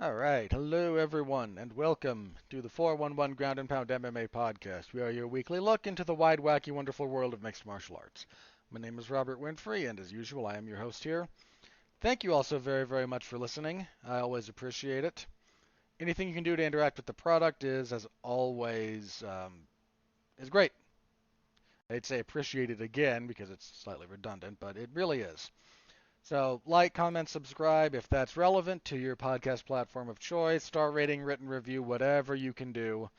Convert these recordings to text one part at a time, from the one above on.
All right, hello everyone, and welcome to the 411 Ground and Pound MMA podcast. We are your weekly look into the wide, wacky, wonderful world of mixed martial arts. My name is Robert Winfree, and as usual, I am your host here. Thank you also very, very much for listening. I always appreciate it. Anything you can do to interact with the product is, as always, is great. I'd say appreciate it again because it's slightly redundant, but it really is. So, like, comment, subscribe if that's relevant to your podcast platform of choice, star rating, written review, whatever you can do.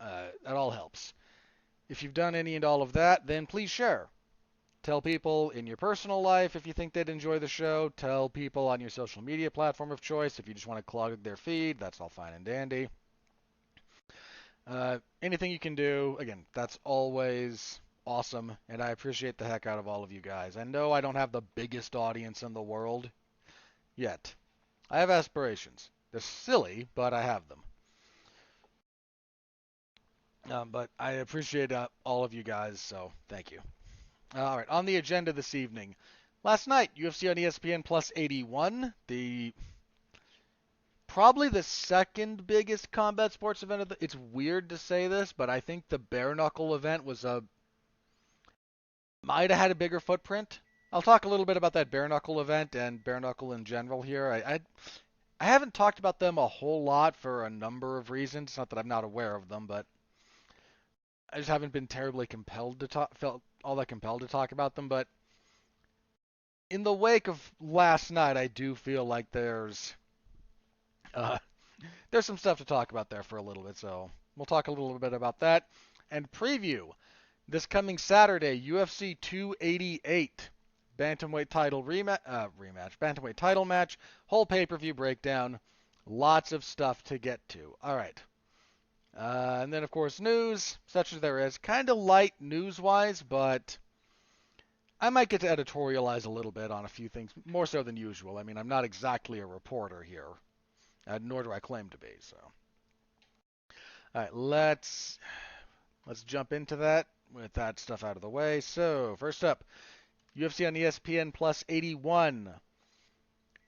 That all helps. If you've done any and all of that, then please share. Tell people in your personal life if you think they'd enjoy the show. Tell people on your social media platform of choice if you just want to clog their feed. That's all fine and dandy. Anything you can do, again, that's always awesome, and I appreciate the heck out of all of you guys. I know I don't have the biggest audience in the world yet. I have aspirations. They're silly, but I have them. But I appreciate all of you guys, so thank you. All right, on the agenda this evening. Last night, UFC on ESPN Plus 81, probably the second biggest combat sports event of it's weird to say this, but I think the bare knuckle event might have had a bigger footprint. I'll talk a little bit about that bare knuckle event and bare knuckle in general here. I haven't talked about them a whole lot for a number of reasons. Not that I'm not aware of them, but I just haven't been terribly compelled to felt all that compelled to talk about them. But in the wake of last night, I do feel like uh, there's some stuff to talk about there for a little bit. So we'll talk a little bit about that and preview this coming Saturday UFC 288 bantamweight title rematch, bantamweight title match, whole pay-per-view breakdown, lots of stuff to get to. All right. And then, of course, news, such as there is. Kind of light news-wise, but I might get to editorialize a little bit on a few things, more so than usual. I mean, I'm not exactly a reporter here, nor do I claim to be. So, all right, let's jump into that with that stuff out of the way. So, first up, UFC on ESPN Plus 81.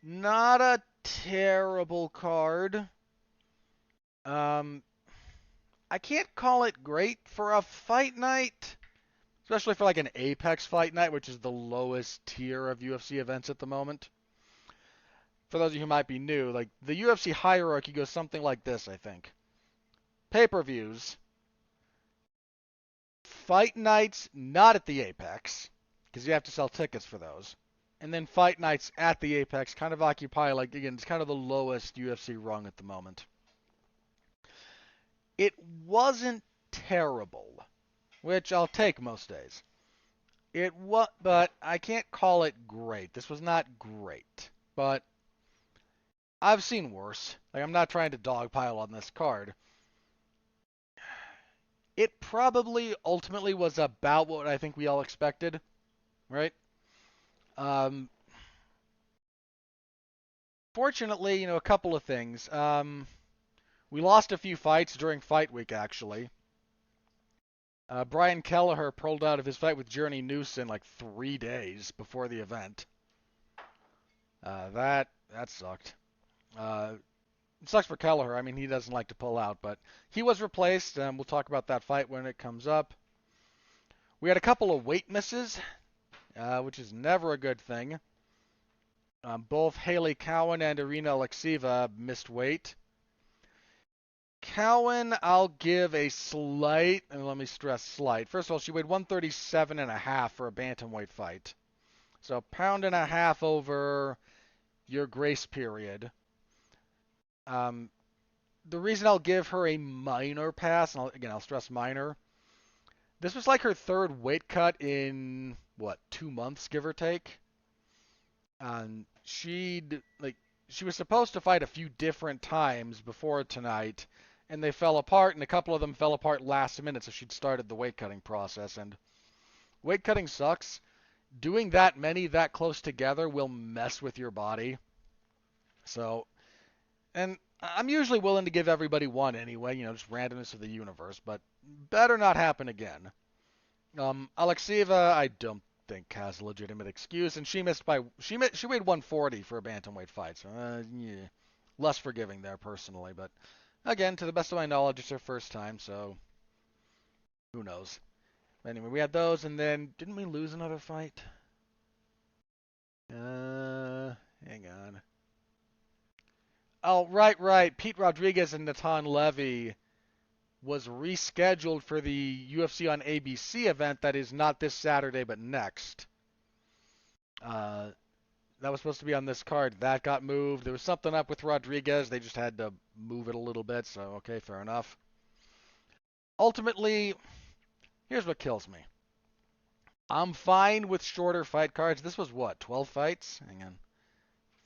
Not a terrible card. I can't call it great for a fight night, especially for like an Apex fight night, which is the lowest tier of UFC events at the moment. For those of you who might be new, like the UFC hierarchy goes something like this, I think. Pay-per-views, fight nights not at the Apex, because you have to sell tickets for those, and then fight nights at the Apex kind of occupy, like, again, it's kind of the lowest UFC rung at the moment. It wasn't terrible, which I'll take most days. But I can't call it great. This was not great, but I've seen worse. Like, I'm not trying to dogpile on this card. It probably ultimately was about what I think we all expected, right? Um, Fortunately, a couple of things. We lost a few fights during fight week, actually. Brian Kelleher pulled out of his fight with Journey Newson like 3 days before the event. That sucked. It sucks for Kelleher. I mean, he doesn't like to pull out, but he was replaced, and we'll talk about that fight when it comes up. We had a couple of weight misses, which is never a good thing. Both Haley Cowan and Irina Alekseeva missed weight. Cowan, I'll give a slight, and let me stress slight. First of all, she weighed 137.5 for a bantamweight fight. So a pound and a half over your grace period. The reason I'll give her a minor pass, and I'll stress minor, this was like her third weight cut in, 2 months, give or take? She was supposed to fight a few different times before tonight, and they fell apart, and a couple of them fell apart last minute, so she'd started the weight cutting process, and weight cutting sucks. Doing that many that close together will mess with your body. So, and I'm usually willing to give everybody one anyway, just randomness of the universe, but better not happen again. Alekseeva, I don't think has a legitimate excuse, and she weighed 140 for a bantamweight fight, so yeah, a less forgiving there personally. But again, to the best of my knowledge, it's their first time, so who knows. Anyway, we had those, and then didn't we lose another fight? Hang on. Oh, right. Pete Rodriguez and Natan Levy was rescheduled for the UFC on ABC event that is not this Saturday but next. That was supposed to be on this card. That got moved. There was something up with Rodriguez. They just had to move it a little bit, so okay, fair enough. Ultimately, here's what kills me. I'm fine with shorter fight cards. This was what, 12 fights? Hang on.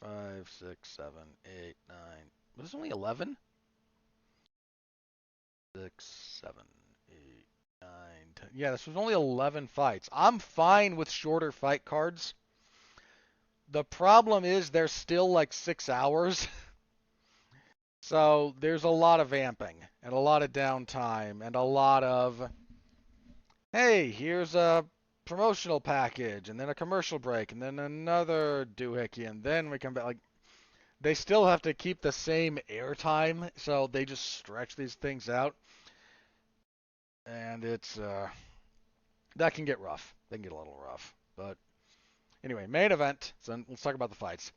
5, 6, 7, 8, 9. Was this only 11? 6, 7, 8, 9, 10. Yeah, this was only 11 fights. I'm fine with shorter fight cards. The problem is they're still like 6 hours. So there's a lot of vamping and a lot of downtime and a lot of, hey, here's a promotional package and then a commercial break and then another doohickey and then we come back. Like, they still have to keep the same airtime, so they just stretch these things out. And it's, that can get rough. They can get a little rough. But anyway, main event. So let's talk about the fights.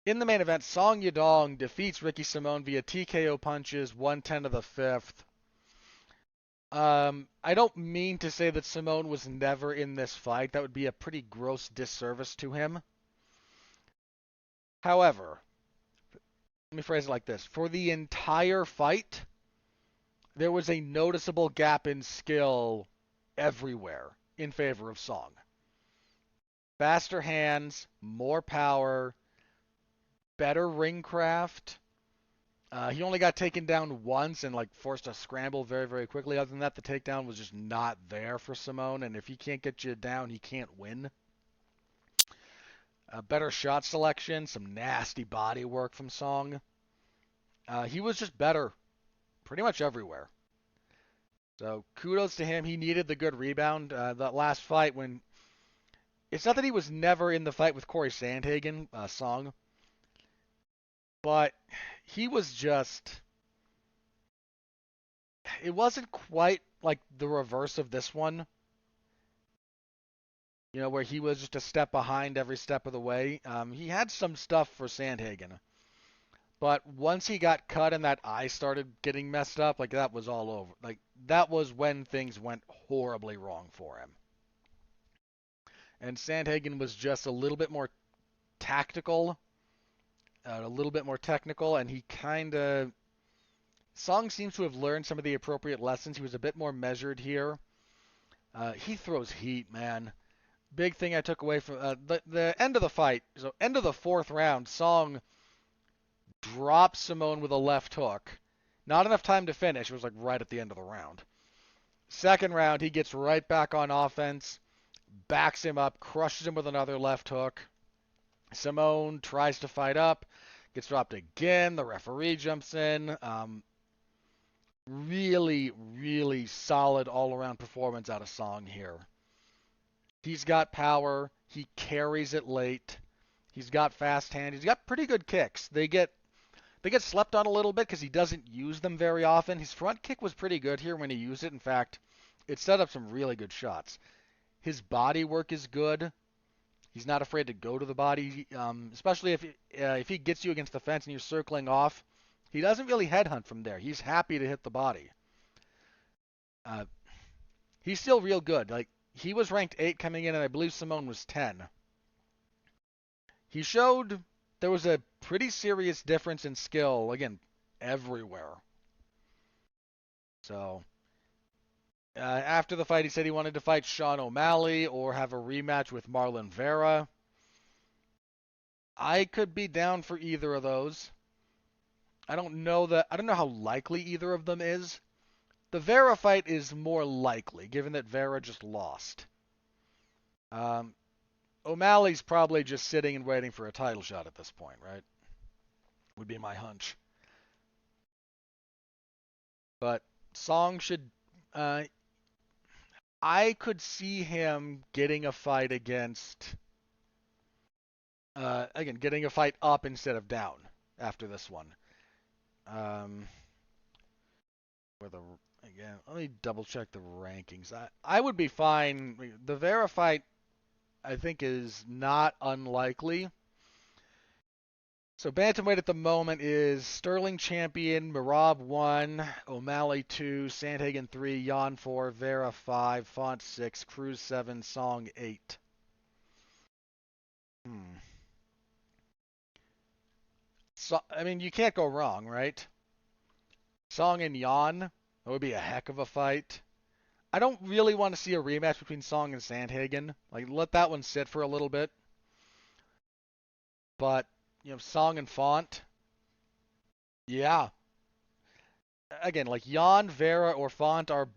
In the main event, Song Yadong defeats Ricky Simón via TKO punches, 110 to the 5th. I don't mean to say that Simón was never in this fight. That would be a pretty gross disservice to him. However, let me phrase it like this. For the entire fight, there was a noticeable gap in skill everywhere in favor of Song. Faster hands, more power, better ring craft. He only got taken down once and like forced to scramble very, very quickly. Other than that, the takedown was just not there for Simón, and if he can't get you down, he can't win. Better shot selection, some nasty body work from Song. He was just better pretty much everywhere. So kudos to him. He needed the good rebound. That last fight when... It's not that he was never in the fight with Corey Sandhagen, Song, but he was just... It wasn't quite like the reverse of this one. You know, where he was just a step behind every step of the way. He had some stuff for Sandhagen. But once he got cut and that eye started getting messed up, like that was all over. Like that was when things went horribly wrong for him. And Sandhagen was just a little bit more tactical, a little bit more technical, and he kind of... Song seems to have learned some of the appropriate lessons. He was a bit more measured here. He throws heat, man. Big thing I took away from the end of the fight. So end of the 4th round, Song drops Simón with a left hook. Not enough time to finish. It was like right at the end of the round. 2nd round, he gets right back on offense, backs him up, crushes him with another left hook. Simón tries to fight up, gets dropped again. The referee jumps in. Really, really solid all-around performance out of Song here. He's got power. He carries it late. He's got fast hands. He's got pretty good kicks. They get slept on a little bit because he doesn't use them very often. His front kick was pretty good here when he used it. In fact, it set up some really good shots. His body work is good. He's not afraid to go to the body, especially if he gets you against the fence and you're circling off. He doesn't really headhunt from there. He's happy to hit the body. He's still real good. Like, he was ranked 8 coming in, and I believe Simón was 10. He showed there was a pretty serious difference in skill, again, everywhere. So, after the fight, he said he wanted to fight Sean O'Malley or have a rematch with Marlon Vera. I could be down for either of those. I don't know how likely either of them is. The Vera fight is more likely, given that Vera just lost. O'Malley's probably just sitting and waiting for a title shot at this point, right? Would be my hunch. But Song should... I could see him getting a fight against... getting a fight up instead of down after this one. Um, where the again, let me double check the rankings. I would be fine. The Vera fight, I think, is not unlikely. So bantamweight at the moment is Sterling champion, Merab 1, O'Malley 2, Sandhagen 3, Jan 4, Vera 5, Font 6, Cruz 7, Song 8. So, I mean, you can't go wrong, right? Song and Jan, that would be a heck of a fight. I don't really want to see a rematch between Song and Sandhagen. Like, let that one sit for a little bit. But, Song and Font, yeah. Again, like Jan, Vera, or Font are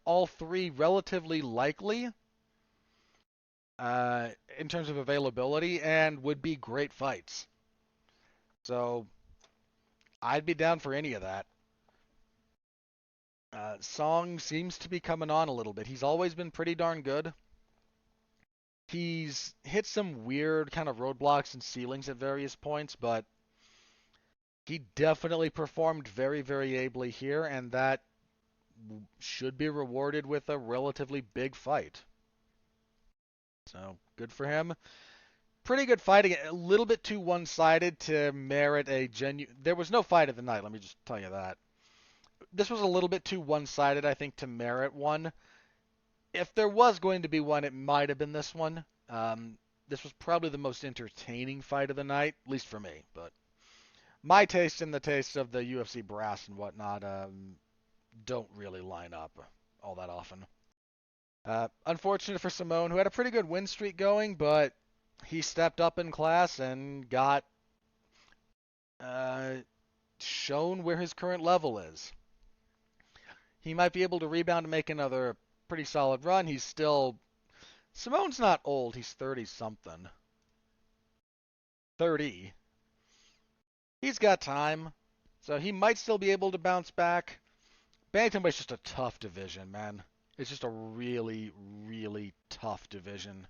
all three relatively likely uh, in terms of availability and would be great fights. So I'd be down for any of that. Song seems to be coming on a little bit. He's always been pretty darn good. He's hit some weird kind of roadblocks and ceilings at various points, but he definitely performed very, very ably here, and that should be rewarded with a relatively big fight. So good for him. Pretty good fighting. A little bit too one-sided to merit a genuine. There was no fight of the night. Let me just tell you that. This was a little bit too one-sided, I think, to merit one. If there was going to be one, it might have been this one. This was probably the most entertaining fight of the night, at least for me. But my taste and the taste of the UFC brass and whatnot don't really line up all that often. Unfortunate for Simone, who had a pretty good win streak going, but he stepped up in class and got uh, shown where his current level is. He might be able to rebound and make another pretty solid run. Simone's not old. He's 30-something. 30. He's got time, so he might still be able to bounce back. Bantamweight's just a tough division, man. It's just a really, really tough division.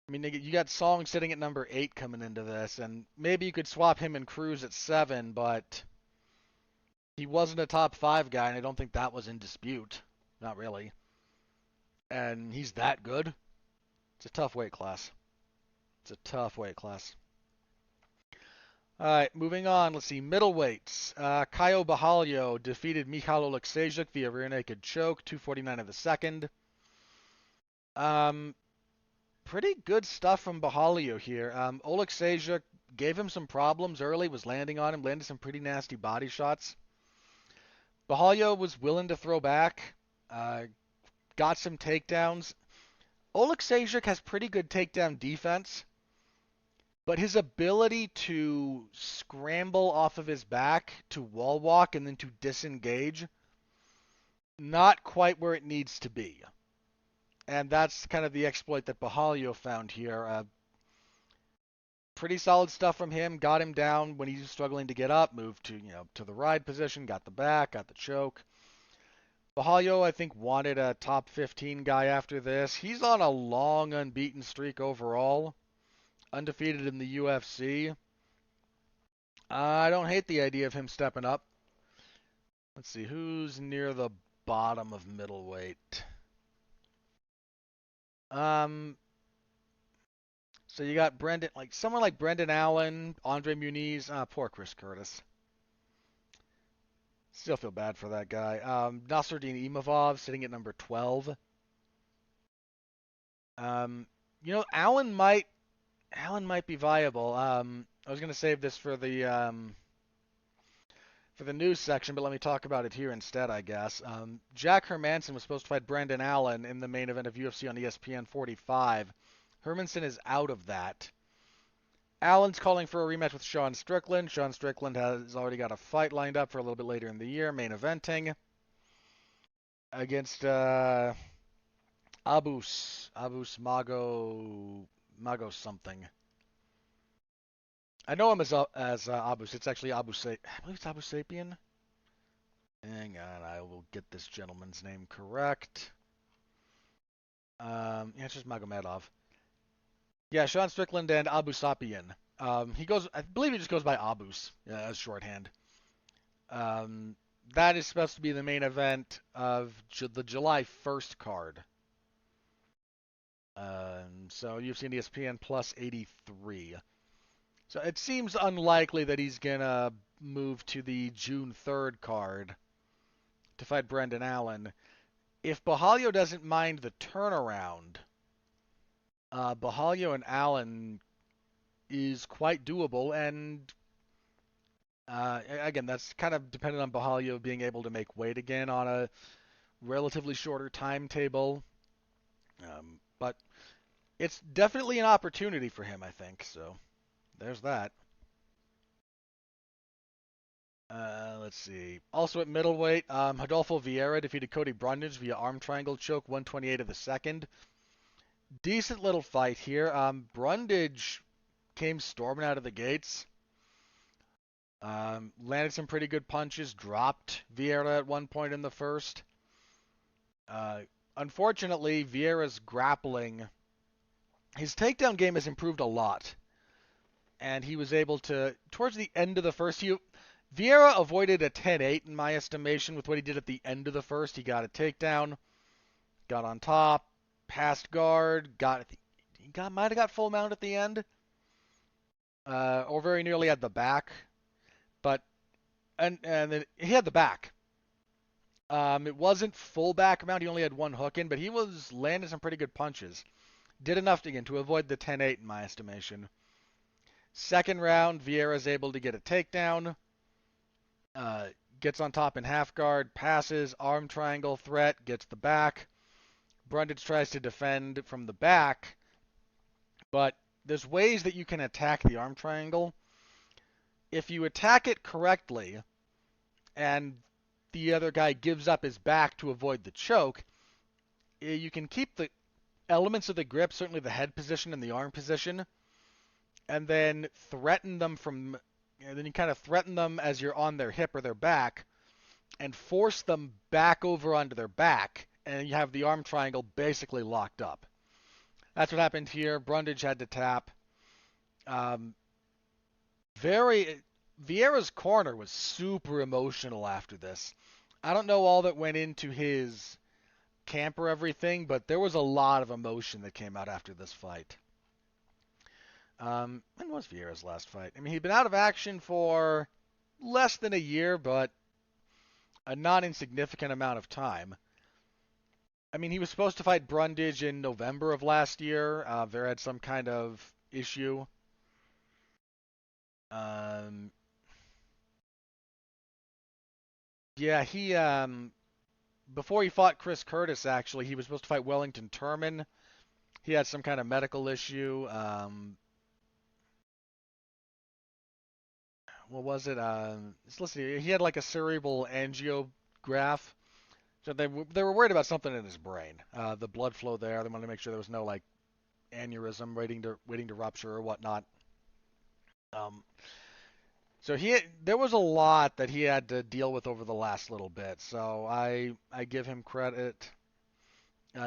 I mean, you got Song sitting at number 8 coming into this, and maybe you could swap him and Cruz at 7, but he wasn't a top 5 guy, and I don't think that was in dispute. Not really. And he's that good. It's a tough weight class. It's a tough weight class. All right, moving on. Let's see. Middleweights. Caio Borralho defeated Michal Oleksiejczuk via rear naked choke, 2:49 of the second. Pretty good stuff from Borralho here. Oleksiejczuk gave him some problems early, was landing on him, landed some pretty nasty body shots. Borralho was willing to throw back, got some takedowns. Oleksiejczuk has pretty good takedown defense, but his ability to scramble off of his back, to wall walk, and then to disengage, not quite where it needs to be. And that's kind of the exploit that Borralho found here. Pretty solid stuff from him. Got him down when he was struggling to get up. Moved to the ride position. Got the back. Got the choke. Borralho, I think, wanted a top 15 guy after this. He's on a long unbeaten streak overall. Undefeated in the UFC. I don't hate the idea of him stepping up. Let's see. Who's near the bottom of middleweight? So you got someone like Brendan Allen, Andre Muniz, poor Chris Curtis. Still feel bad for that guy. Nasruddin Imavov sitting at number 12. Allen might be viable. I was gonna save this for the news section, but let me talk about it here instead, I guess. Jack Hermanson was supposed to fight Brendan Allen in the main event of UFC on ESPN 45. Hermanson is out of that. Allen's calling for a rematch with Sean Strickland. Sean Strickland has already got a fight lined up for a little bit later in the year, main eventing against Abus Mago something. I know him as Abus. It's actually I believe it's Abu Sapien. Hang on, I will get this gentleman's name correct. It's just Magomedov. Yeah, Sean Strickland and Abu Sapien. I believe he just goes by Abus as shorthand. Um, that is supposed to be the main event of the July 1st card. So UFC and ESPN plus 83. So it seems unlikely that he's gonna move to the June 3rd card to fight Brendan Allen. If Bahalio doesn't mind the turnaround, Bahalio and Allen is quite doable, and again, that's kind of dependent on Bahalio being able to make weight again on a relatively shorter timetable. But it's definitely an opportunity for him, I think. So there's that. Let's see. Also at middleweight, Rodolfo Vieira defeated Cody Brundage via arm triangle choke, 128 of the second. Decent little fight here. Brundage came storming out of the gates. Landed some pretty good punches, dropped Vieira at one point in the first. Unfortunately, Vieira's grappling, his takedown game has improved a lot. And he was able to, towards the end of the first, Vieira avoided a 10-8 in my estimation with what he did at the end of the first. He got a takedown, got on top, passed guard, might have got full mount at the end, or very nearly at the back. But and then he had the back. It wasn't full back mount. He only had one hook in, but he was landing some pretty good punches. Did enough again to avoid the 10-8 in my estimation. Second round, Vieira's able to get a takedown. Gets on top in half guard, passes, arm triangle threat, gets the back. Brundage tries to defend from the back, but there's ways that you can attack the arm triangle. If you attack it correctly, and the other guy gives up his back to avoid the choke, you can keep the elements of the grip, certainly the head position and the arm position, and then threaten them from. And then you kind of threaten them as you're on their hip or their back, and force them back over onto their back, and you have the arm triangle basically locked up. That's what happened here. Brundage had to tap. Vieira's corner was super emotional after this. I don't know all that went into his camp or everything, but there was a lot of emotion that came out after this fight. When was Vieira's last fight? I mean, he'd been out of action for less than a year, but a not insignificant amount of time. I mean, he was supposed to fight Brundage in November of last year. Vieira had some kind of issue. Yeah, before he fought Chris Curtis, actually, he was supposed to fight Wellington Turman. He had some kind of medical issue. What was it? Let's see. He had like a cerebral angiograph. So they were worried about something in his brain. The blood flow there. They wanted to make sure there was no like aneurysm waiting to rupture or whatnot. So there was a lot that he had to deal with over the last little bit. So I give him credit.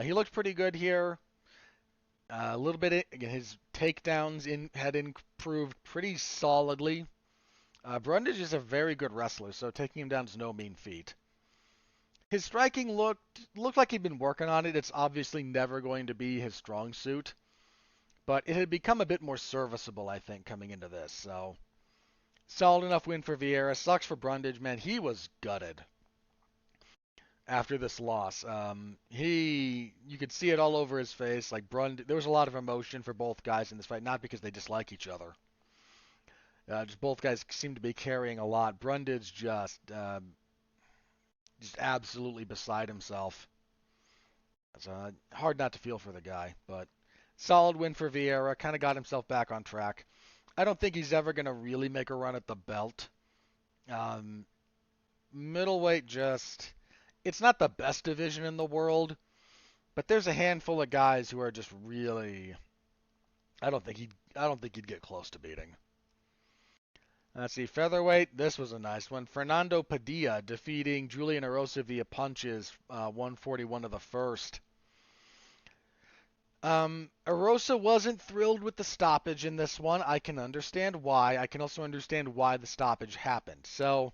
He looked pretty good here. A little bit again, his takedowns had improved pretty solidly. Brundage is a very good wrestler, so taking him down is no mean feat. His striking looked like he'd been working on it. It's obviously never going to be his strong suit, but it had become a bit more serviceable, I think, coming into this. So solid enough win for Vieira. Sucks for Brundage, man. He was gutted after this loss. You could see it all over his face. Like there was a lot of emotion for both guys in this fight, not because they dislike each other. Just both guys seem to be carrying a lot. Brundage just absolutely beside himself. It's hard not to feel for the guy, but solid win for Vieira. Kind of got himself back on track. I don't think he's ever going to really make a run at the belt. Middleweight it's not the best division in the world, but there's a handful of guys who are just really. I don't think he'd get close to beating. Let's see, featherweight. This was a nice one. Fernando Padilla defeating Julian Erosa via punches, 141 of the first. Erosa wasn't thrilled with the stoppage in this one. I can understand why. I can also understand why the stoppage happened. So,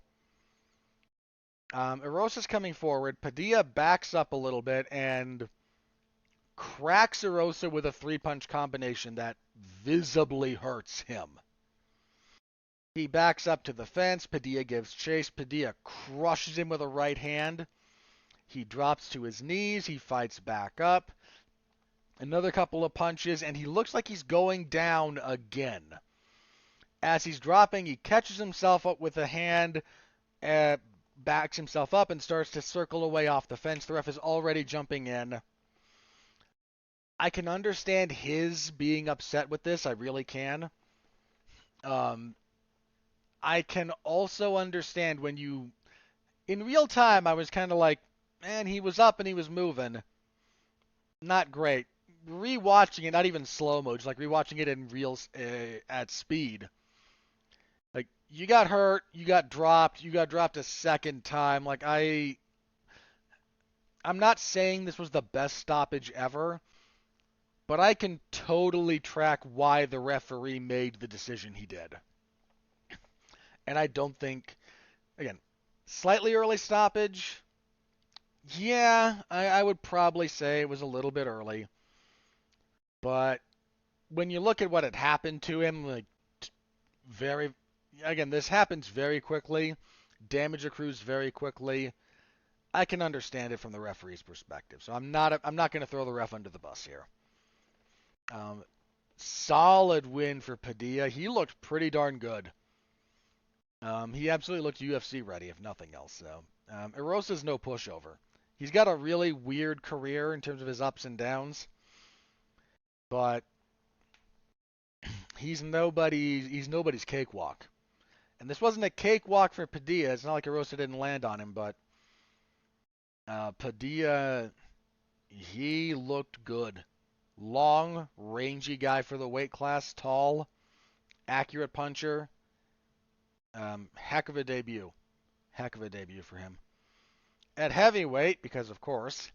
Erosa's coming forward. Padilla backs up a little bit and cracks Erosa with a three-punch combination that visibly hurts him. He backs up to the fence. Padilla gives chase. Padilla crushes him with a right hand. He drops to his knees. He fights back up. Another couple of punches, and he looks like he's going down again. As he's dropping, he catches himself up with a hand, backs himself up, and starts to circle away off the fence. The ref is already jumping in. I can understand his being upset with this. I really can. Um, I can also understand when you, in real time, I was kind of like, man, he was up and he was moving. Not great. Rewatching it, not even slow mo, just like rewatching it in real at speed. Like you got hurt, you got dropped a second time. Like I'm not saying this was the best stoppage ever, but I can totally track why the referee made the decision he did. And I don't think, again, slightly early stoppage. Yeah, I would probably say it was a little bit early. But when you look at what had happened to him, like very, again, this happens very quickly. Damage accrues very quickly. I can understand it from the referee's perspective. So I'm not going to throw the ref under the bus here. Um, Solid win for Padilla. He looked pretty darn good. He absolutely looked UFC ready, if nothing else. So Erosa's no pushover. He's got a really weird career in terms of his ups and downs, but he's nobody's cakewalk. And this wasn't a cakewalk for Padilla. It's not like Erosa didn't land on him, but Padilla, he looked good. Long, rangy guy for the weight class, tall, accurate puncher. Heck of a debut. Heck of a debut for him. At heavyweight, because of course,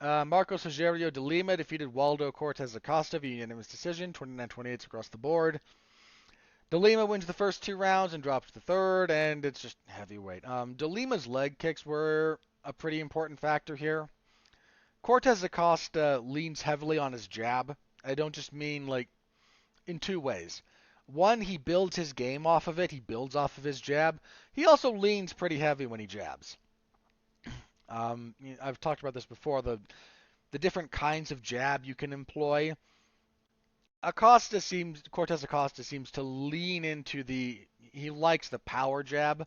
Marcos Rogerio de Lima defeated Waldo Cortez Acosta via unanimous decision, 29-28 across the board. De Lima wins the first two rounds and drops the third, and it's just heavyweight. De Lima's leg kicks were a pretty important factor here. Cortez Acosta leans heavily on his jab. I don't just mean like in two ways. One, he builds his game off of it. He builds off of his jab. He also leans pretty heavy when he jabs. I've talked about this before. The different kinds of jab you can employ. Cortez Acosta seems to lean into he likes the power jab,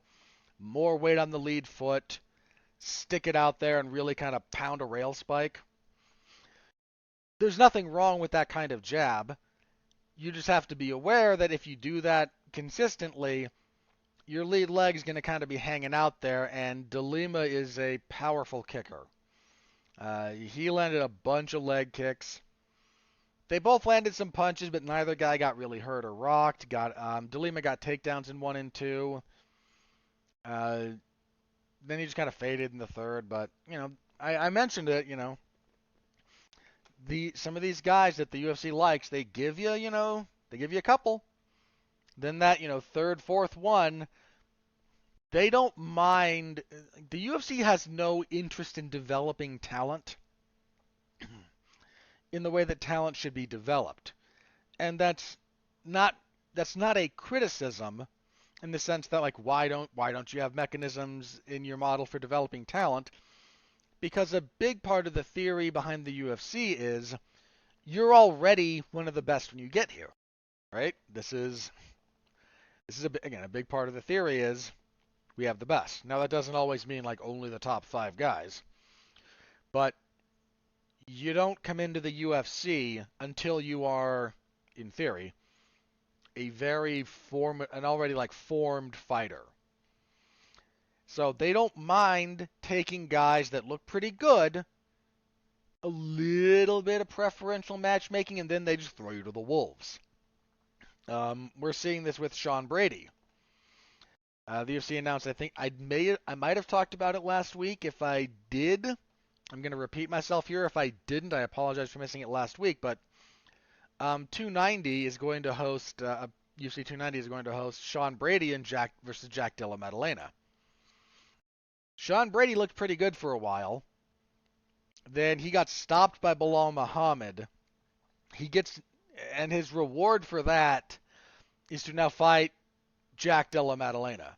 more weight on the lead foot, stick it out there and really kind of pound a rail spike. There's nothing wrong with that kind of jab. You just have to be aware that if you do that consistently, your lead leg is going to kind of be hanging out there, and De Lima is a powerful kicker. He landed a bunch of leg kicks. They both landed some punches, but neither guy got really hurt or rocked. De Lima got takedowns in 1 and 2. Then he just kind of faded in the third. But I mentioned it. Some of these guys that the UFC likes, they give you a couple. Then that third, fourth one, they don't mind. The UFC has no interest in developing talent in the way that talent should be developed. And that's not a criticism in the sense that like why don't you have mechanisms in your model for developing talent? Because a big part of the theory behind the UFC is you're already one of the best when you get here, right? This is again a big part of the theory is we have the best. Now that doesn't always mean like only the top 5 guys, but you don't come into the UFC until you are, in theory, an already like formed fighter. So they don't mind taking guys that look pretty good, a little bit of preferential matchmaking, and then they just throw you to the wolves. We're seeing this with Sean Brady. The UFC announced, I think I might have talked about it last week. If I did, I'm going to repeat myself here. If I didn't, I apologize for missing it last week. But 290 is going to host UFC 290 is going to host Sean Brady and Jack versus Jack Della Maddalena. Sean Brady looked pretty good for a while. Then he got stopped by Bilal Muhammad. And his reward for that is to now fight Jack Della Maddalena.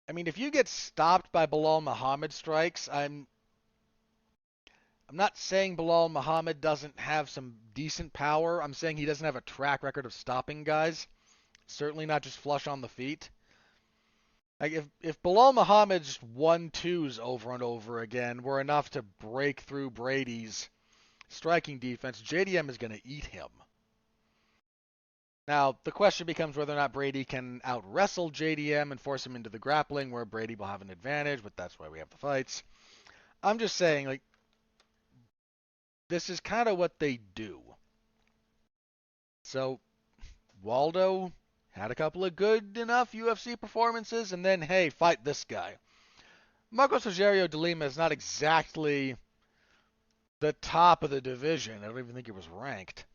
I mean, if you get stopped by Bilal Muhammad strikes, I'm not saying Bilal Muhammad doesn't have some decent power. I'm saying he doesn't have a track record of stopping guys. Certainly not just flush on the feet. Like if Bilal Muhammad's 1-2s over and over again were enough to break through Brady's striking defense, JDM is going to eat him. Now, the question becomes whether or not Brady can out-wrestle JDM and force him into the grappling, where Brady will have an advantage, but that's why we have the fights. I'm just saying, like, this is kind of what they do. So, Waldo had a couple of good enough UFC performances, and then, hey, fight this guy. Marcos Rogerio de Lima is not exactly the top of the division. I don't even think he was ranked.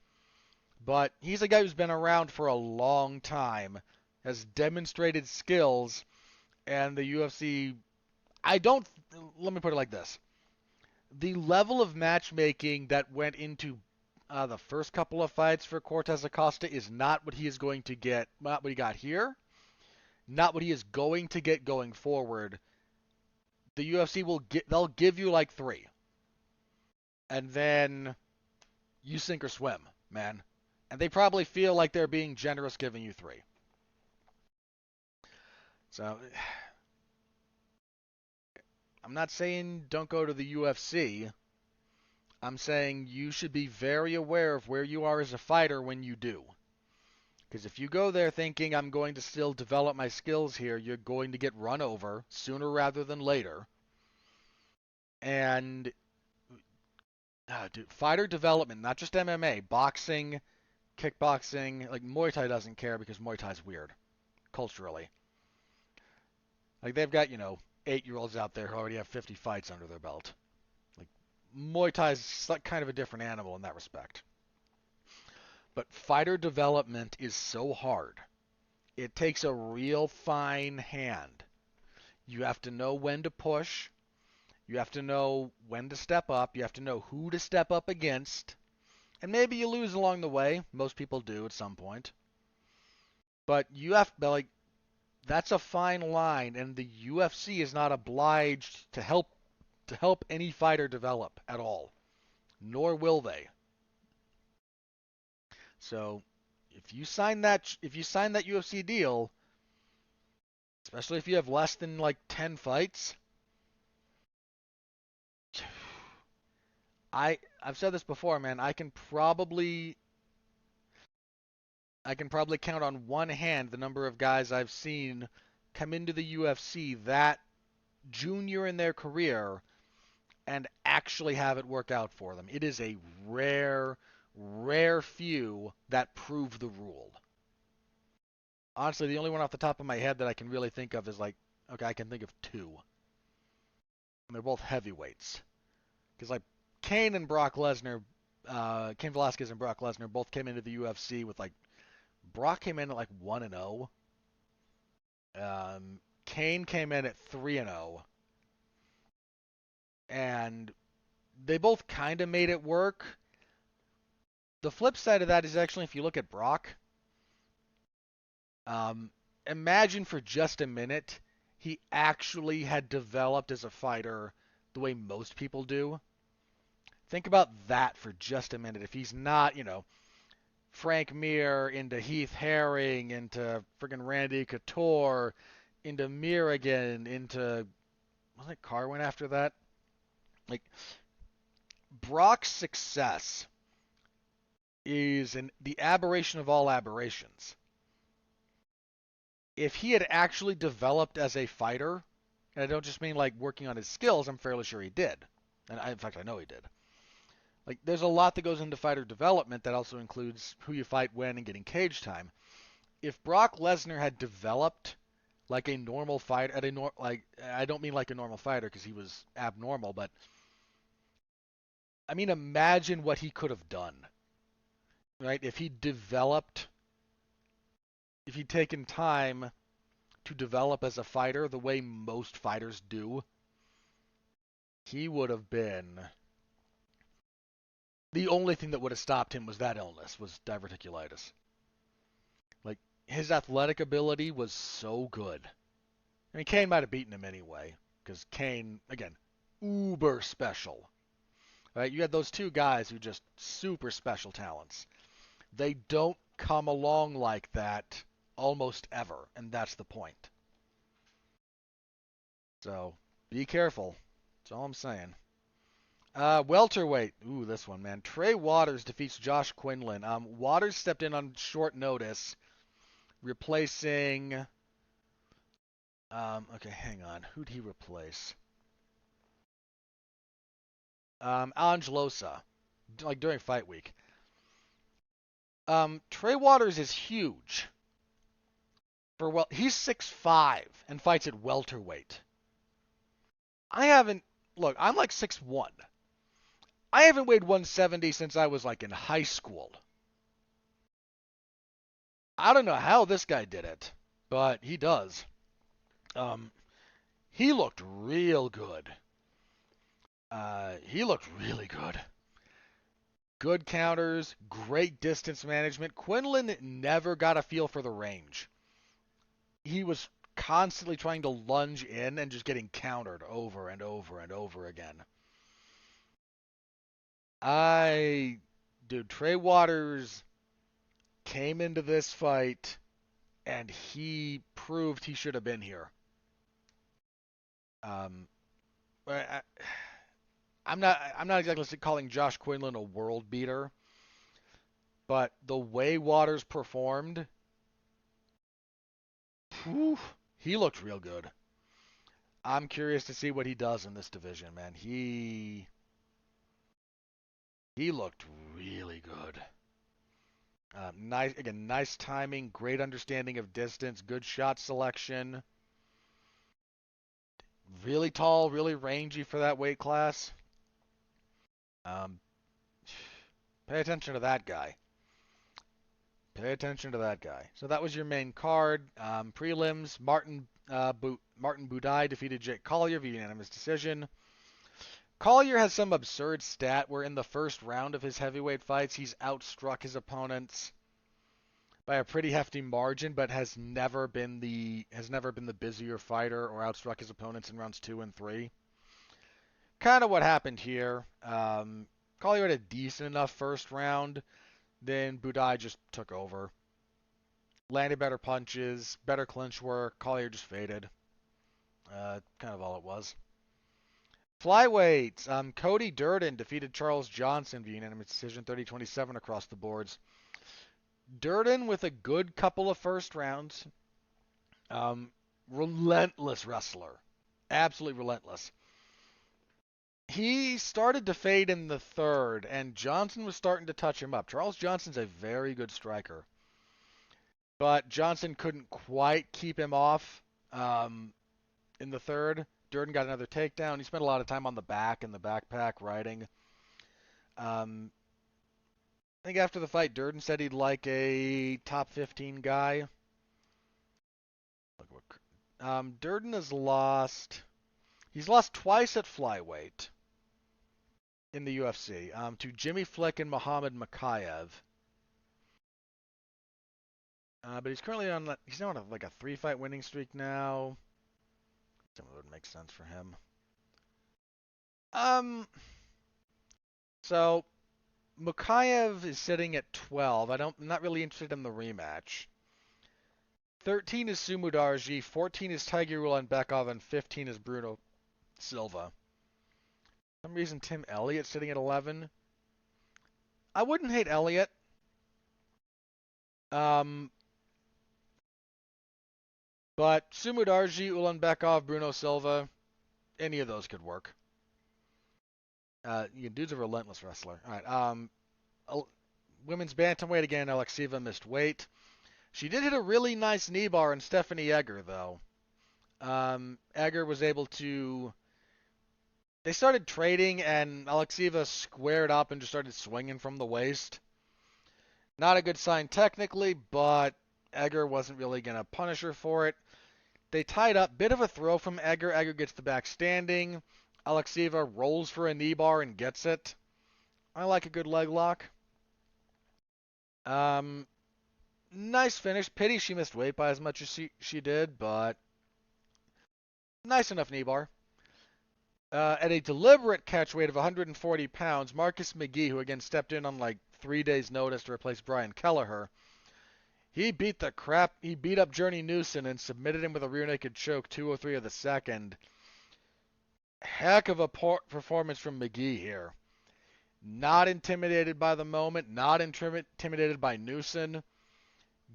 But he's a guy who's been around for a long time, has demonstrated skills, and the UFC, let me put it like this. The level of matchmaking that went into the first couple of fights for Cortez Acosta is not what he is going to get, not what he got here, not what he is going to get going forward. The UFC they'll give you like 3. And then you sink or swim, man. And they probably feel like they're being generous giving you 3. So, I'm not saying don't go to the UFC. I'm saying you should be very aware of where you are as a fighter when you do. Because if you go there thinking I'm going to still develop my skills here, you're going to get run over sooner rather than later. And, dude, fighter development, not just MMA, boxing, kickboxing, like Muay Thai doesn't care because Muay Thai's weird, culturally. Like they've got, 8-year-olds out there who already have 50 fights under their belt. Like Muay Thai's kind of a different animal in that respect. But fighter development is so hard. It takes a real fine hand. You have to know when to push. You have to know when to step up. You have to know who to step up against. And maybe you lose along the way. Most people do at some point. But you have to, like, that's a fine line, and the UFC is not obliged to help any fighter develop at all. Nor will they. So, if you sign that UFC deal, especially if you have less than like 10 fights, I've said this before, man. I can probably count on one hand the number of guys I've seen come into the UFC that junior in their career and actually have it work out for them. It is a rare few that prove the rule. Honestly, the only one off the top of my head that I can really think of is I can think of 2. And they're both heavyweights. Because Cain and Brock Lesnar, Cain Velasquez and Brock Lesnar both came into the UFC with Brock came in at 1-0. Cain came in at 3-0. And they both kind of made it work. The flip side of that is actually if you look at Brock, imagine for just a minute he actually had developed as a fighter the way most people do. Think about that for just a minute. If he's not, Frank Mir into Heath Herring, into friggin' Randy Couture, into Mir again, into, wasn't it Carwin after that? Brock's success is the aberration of all aberrations. If he had actually developed as a fighter, and I don't just mean working on his skills, I'm fairly sure he did. And in fact, I know he did. There's a lot that goes into fighter development that also includes who you fight when and getting cage time. If Brock Lesnar had developed like a normal fighter, I don't mean like a normal fighter because he was abnormal, but I mean, imagine what he could have done, right? If he'd taken time to develop as a fighter the way most fighters do, he would have been. The only thing that would have stopped him was that illness, was diverticulitis. Like, his athletic ability was so good. I mean, Kane might have beaten him anyway, because Kane, again, uber special. Right? You had those two guys who just super special talents. They don't come along like that almost ever, and that's the point. So be careful. That's all I'm saying. Welterweight. Ooh, this one, man. Trey Waters defeats Josh Quinlan. Waters stepped in on short notice, replacing. Okay, hang on. Who'd he replace? Angelosa, like during fight week. Trey Waters is huge. He's 6'5" and fights at welterweight. I haven't. Look, I'm like 6'1". I haven't weighed 170 since I was like in high school. I don't know how this guy did it, but he does. Um, he looked real good. He looked really good. Good counters, great distance management. Quinlan never got a feel for the range. He was constantly trying to lunge in and just getting countered over and over and over again. Dude, Trey Waters came into this fight and he proved he should have been here. Um, I'm not exactly calling Josh Quinlan a world beater, but the way Waters performed, whew, he looked real good. I'm curious to see what he does in this division, man. He looked really good. Nice timing, great understanding of distance, good shot selection. Really tall, really rangy for that weight class. Um, Pay attention to that guy. Pay attention to that guy. So that was your main card. Prelims: Martin Budai defeated Jake Collier via unanimous decision. Collier has some absurd stat where in the first round of his heavyweight fights he's outstruck his opponents by a pretty hefty margin, but has never been the busier fighter or outstruck his opponents in rounds 2 and 3. Kind of what happened here. Collier had a decent enough first round, then Budai just took over. Landed better punches, better clinch work. Collier just faded. Kind of all it was. Flyweights. Cody Durden defeated Charles Johnson via unanimous decision, 30-27 across the boards. Durden with a good couple of first rounds. Relentless wrestler. Absolutely relentless. He started to fade in the third, and Johnson was starting to touch him up. Charles Johnson's a very good striker, but Johnson couldn't quite keep him off in the third. Durden got another takedown. He spent a lot of time on the back in the backpack riding. I think after the fight, Durden said he'd like a top 15 guy. Durden has lost. He's lost twice at flyweight in the UFC to Jimmy Flick and Muhammad Makayev. But he's currently on. He's now on like a 3-fight winning streak now. Something would make sense for him. So Makayev is sitting at 12. I'm not really interested in the rematch. 13 is Sumudarji, 14 is Tiger Ulanbekov, and 15 is Bruno Silva. For some reason, Tim Elliott sitting at 11. I wouldn't hate Elliott. But Sumudarji, Ulanbekov, Bruno Silva, any of those could work. Dude's a relentless wrestler. All right. Women's bantamweight again. Alexieva missed weight. She did hit a really nice knee bar on Stephanie Egger, though. Egger was able to they started trading, and Alexieva squared up and just started swinging from the waist. Not a good sign technically, but Egger wasn't really going to punish her for it. They tied up. Bit of a throw from Egger. Egger gets the back standing. Alexieva rolls for a knee bar and gets it. I like a good leg lock. Um, Nice finish. Pity she missed weight by as much as she did, but nice enough knee bar. At a deliberate catch weight of 140 pounds, Marcus McGee, who again stepped in on like 3 days' notice to replace Brian Kelleher, he beat up Journey Newson and submitted him with a rear naked choke 203 of the second. Heck of a performance from McGee here. Not intimidated by the moment, not intimidated by Newson.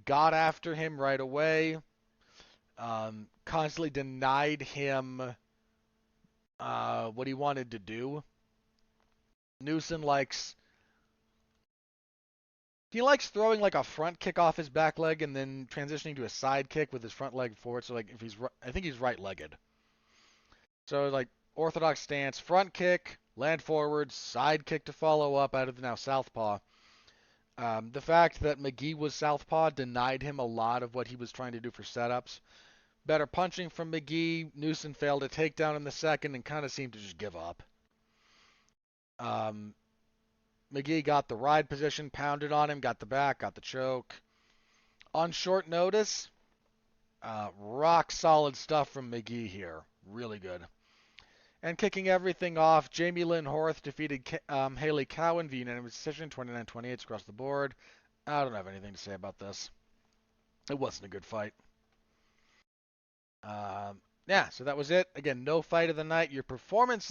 Got after him right away. Constantly denied him what he wanted to do. Newson likes throwing like a front kick off his back leg and then transitioning to a side kick with his front leg forward. So like I think he's right-legged. So like orthodox stance, front kick, land forward, side kick to follow up out of the now southpaw. The fact that McGee was southpaw denied him a lot of what he was trying to do for setups. Better punching from McGee. Newson failed a takedown in the second and kind of seemed to just give up. McGee got the ride position, pounded on him, got the back, got the choke. On short notice, rock solid stuff from McGee here. Really good. And kicking everything off, Jamie Lynn Horth defeated Haley Cowan via unanimous decision, 29-28 across the board. I don't have anything to say about this. It wasn't a good fight. Yeah, so that was it. Again, no fight of the night. Your performance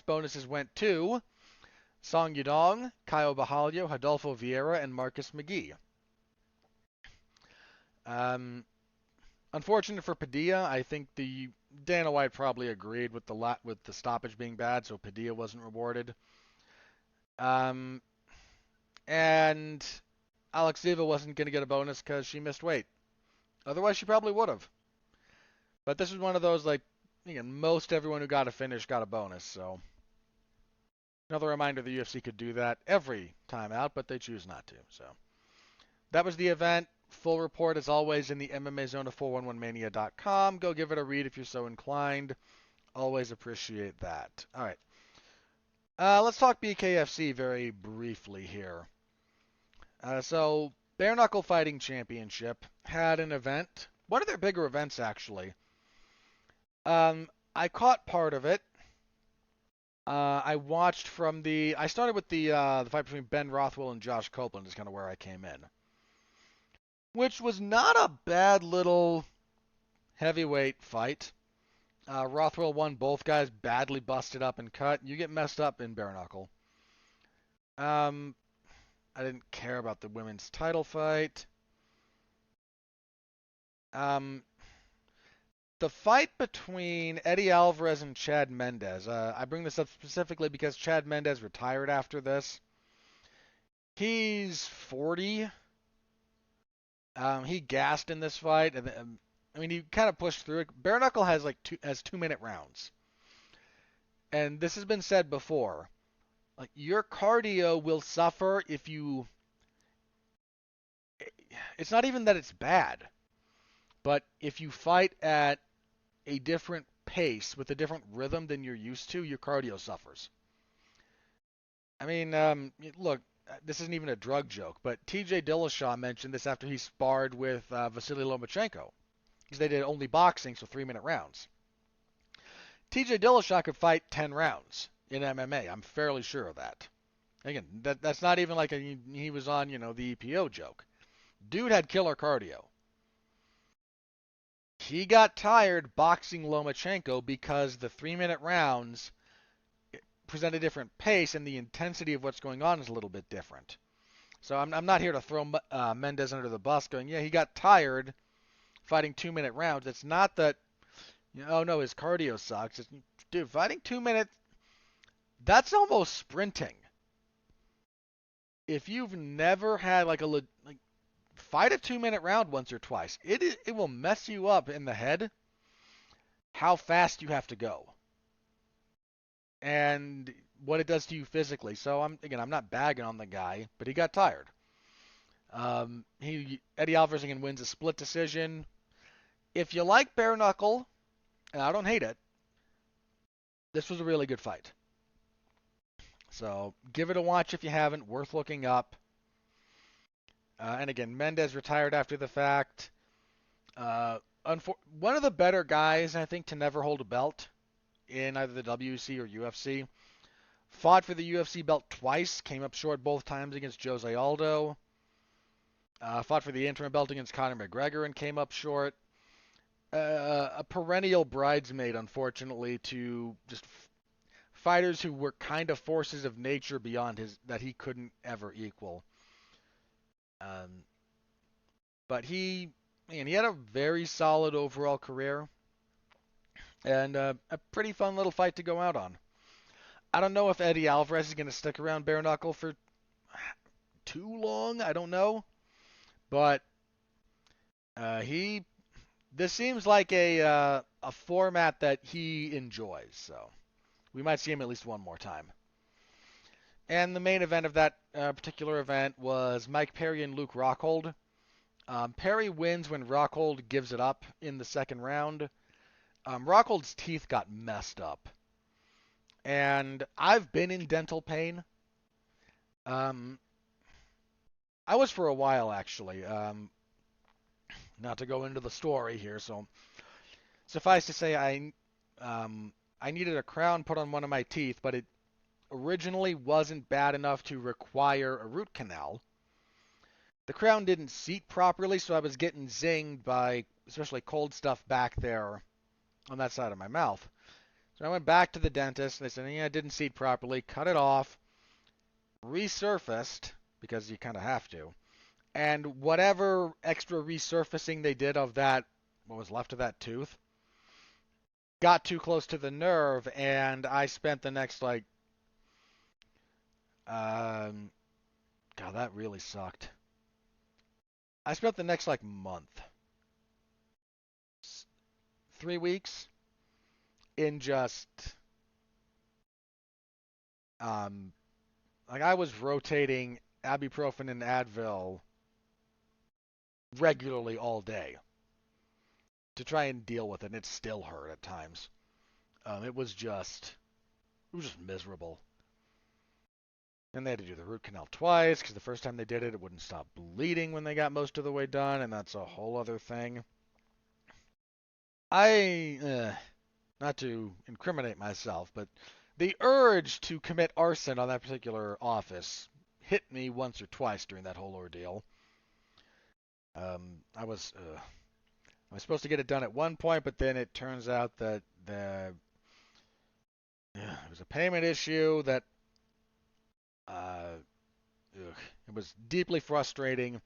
bonuses went to Song Yudong, Caio Bajalio, Rodolfo Vieira, and Marcus McGee. Unfortunate for Padilla. I think Dana White probably agreed with the stoppage being bad, so Padilla wasn't rewarded. And Alexieva wasn't going to get a bonus because she missed weight. Otherwise, she probably would have. But this was one of those, like, again, most everyone who got a finish got a bonus, so another reminder the UFC could do that every time out, but they choose not to. So that was the event. Full report, as always, in the MMA Zone of 411mania.com. Go give it a read if you're so inclined. Always appreciate that. All right. Let's talk BKFC very briefly here. So, Bare Knuckle Fighting Championship had an event. One of their bigger events, actually. I caught part of it. I watched I started with the fight between Ben Rothwell and Josh Copeland is kind of where I came in. Which was not a bad little heavyweight fight. Rothwell won, both guys badly busted up and cut. You get messed up in bare knuckle. I didn't care about the women's title fight. The fight between Eddie Alvarez and Chad Mendes. I bring this up specifically because Chad Mendes retired after this. He's 40. He gassed in this fight, and I mean he kind of pushed through it. Bare knuckle has like 2-minute rounds, and this has been said before. Like your cardio will suffer if you. It's not even that it's bad, but if you fight at a different pace with a different rhythm than you're used to, your cardio suffers. I mean, look, this isn't even a drug joke, but TJ Dillashaw mentioned this after he sparred with Vasily Lomachenko. Because they did only boxing, so 3-minute rounds. TJ Dillashaw could fight 10 rounds in MMA. I'm fairly sure of that. Again, that's not even like he was on, the EPO joke. Dude had killer cardio. He got tired boxing Lomachenko because the 3-minute rounds present a different pace and the intensity of what's going on is a little bit different. So I'm not here to throw Mendes under the bus going, yeah, he got tired fighting 2-minute rounds. It's not that, oh no, his cardio sucks. Dude, fighting 2 minutes, that's almost sprinting. If you've never had fight a 2-minute round once or twice, it will mess you up in the head how fast you have to go. and what it does to you physically. So I'm not bagging on the guy, but he got tired. Eddie Alvarez again wins a split decision. If you like bare knuckle, and I don't hate it, this was a really good fight. So give it a watch if you haven't. Worth looking up. And again, Mendez retired after the fact. Uh, One of the better guys, I think, to never hold a belt in either the WC or UFC. Fought for the UFC belt twice, came up short both times against Jose Aldo. Fought for the interim belt against Conor McGregor and came up short. A perennial bridesmaid, unfortunately, to just fighters who were kind of forces of nature beyond his that he couldn't ever equal. Um, but he had a very solid overall career and a pretty fun little fight to go out on. I don't know if Eddie Alvarez is going to stick around bare knuckle for too long. I don't know, but he this seems like a format that he enjoys. So we might see him at least one more time. And the main event of that particular event was Mike Perry and Luke Rockhold. Perry wins when Rockhold gives it up in the second round. Rockhold's teeth got messed up. And I've been in dental pain. Um, I was for a while, actually. Not to go into the story here, so suffice to say, I needed a crown put on one of my teeth, but it originally wasn't bad enough to require a root canal. The crown didn't seat properly, so I was getting zinged by especially cold stuff back there on that side of my mouth. So I went back to the dentist, and they said, yeah, it didn't seat properly, cut it off, resurfaced, because you kind of have to, and whatever extra resurfacing they did of that, what was left of that tooth, got too close to the nerve, and I spent the next, um, God, that really sucked. I spent the next, month, 3 weeks, in just, um, I was rotating ibuprofen and Advil regularly all day to try and deal with it, and it still hurt at times. It was just miserable. And they had to do the root canal twice because the first time they did it, it wouldn't stop bleeding when they got most of the way done, and that's a whole other thing. Not to incriminate myself, but the urge to commit arson on that particular office hit me once or twice during that whole ordeal. I was supposed to get it done at one point, but then it turns out that it was a payment issue that uh, it was deeply frustrating.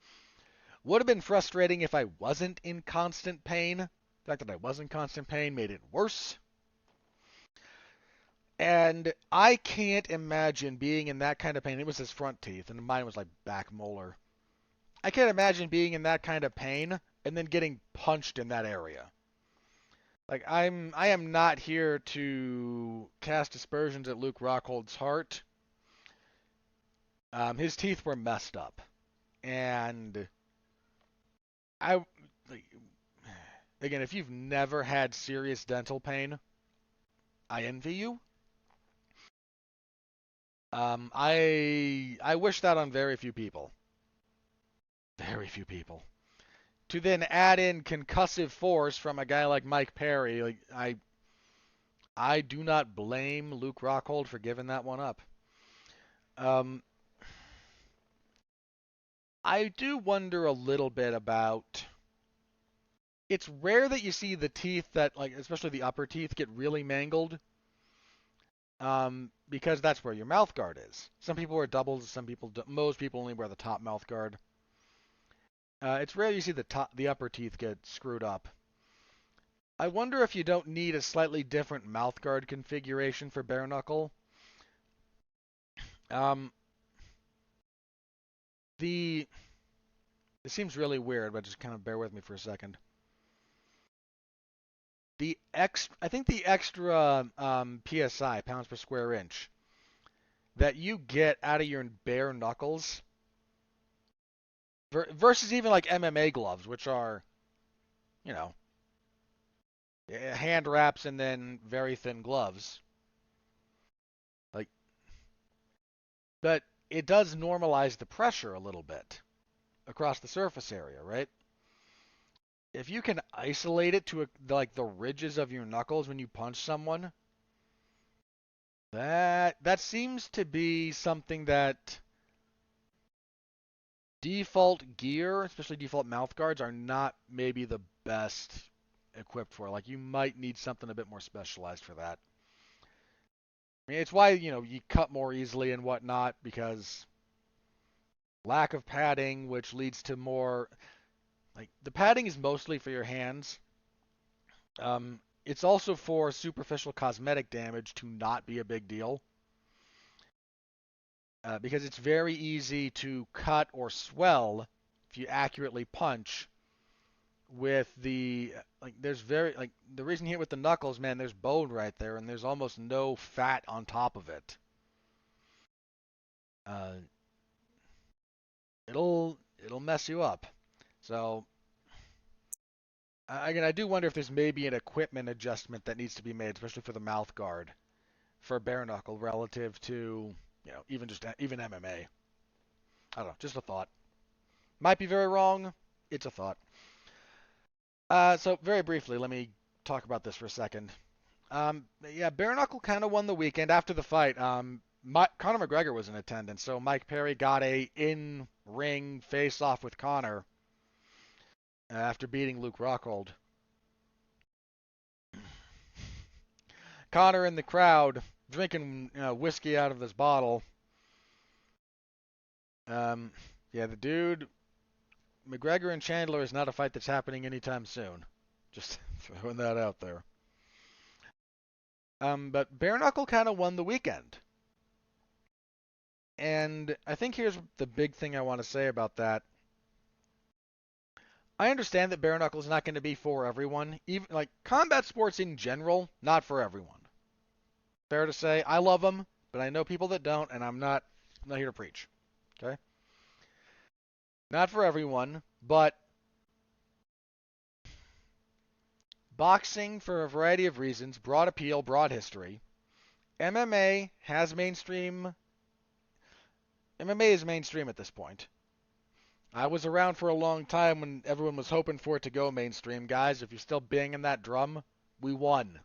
Would have been frustrating if I wasn't in constant pain. The fact that I was in constant pain made it worse. And I can't imagine being in that kind of pain. It was his front teeth, and mine was like back molar. I can't imagine being in that kind of pain and then getting punched in that area. I am not here to cast aspersions at Luke Rockhold's heart. His teeth were messed up, and I like, again, if you've never had serious dental pain, I envy you. I wish that on very few people. Very few people. To then add in concussive force from a guy like Mike Perry, I do not blame Luke Rockhold for giving that one up. Um, I do wonder a little bit about. It's rare that you see the teeth that, especially the upper teeth, get really mangled. Because that's where your mouth guard is. Some people wear doubles, most people only wear the top mouth guard. It's rare you see the upper teeth get screwed up. I wonder if you don't need a slightly different mouth guard configuration for bare knuckle. Um, it seems really weird, but just kind of bear with me for a second. I think the extra PSI, pounds per square inch, that you get out of your bare knuckles versus even like MMA gloves, which are, you know, hand wraps and then very thin gloves. Like, but it does normalize the pressure a little bit across the surface area, right? If you can isolate it to like the ridges of your knuckles when you punch someone, that seems to be something that default gear, especially default mouth guards, are not maybe the best equipped for. Like you might need something a bit more specialized for that. I mean, it's why, you cut more easily and whatnot because lack of padding, which leads to more like the padding is mostly for your hands. It's also for superficial cosmetic damage to not be a big deal. Because it's very easy to cut or swell if you accurately punch with there's the reason you hit with the knuckles, man, there's bone right there and there's almost no fat on top of it. Uh, it'll mess you up. So again, I do wonder if there's maybe an equipment adjustment that needs to be made, especially for the mouth guard for bare knuckle relative to even MMA. I don't know, just a thought. Might be very wrong. It's a thought. So very briefly, let me talk about this for a second. Yeah, bare knuckle kind of won the weekend after the fight. Conor McGregor was in attendance, so Mike Perry got a in-ring face-off with Conor after beating Luke Rockhold. Conor in the crowd drinking whiskey out of this bottle. Yeah, the dude McGregor and Chandler is not a fight that's happening anytime soon. Just throwing that out there. But bare knuckle kind of won the weekend. And I think here's the big thing I want to say about that. I understand that bare knuckle is not going to be for everyone. Even like combat sports in general, not for everyone. Fair to say, I love them, but I know people that don't, and I'm not here to preach. Okay, not for everyone, but boxing, for a variety of reasons, broad appeal, broad history. MMA has mainstream. MMA is mainstream at this point. I was around for a long time when everyone was hoping for it to go mainstream. Guys, if you're still banging that drum, we won.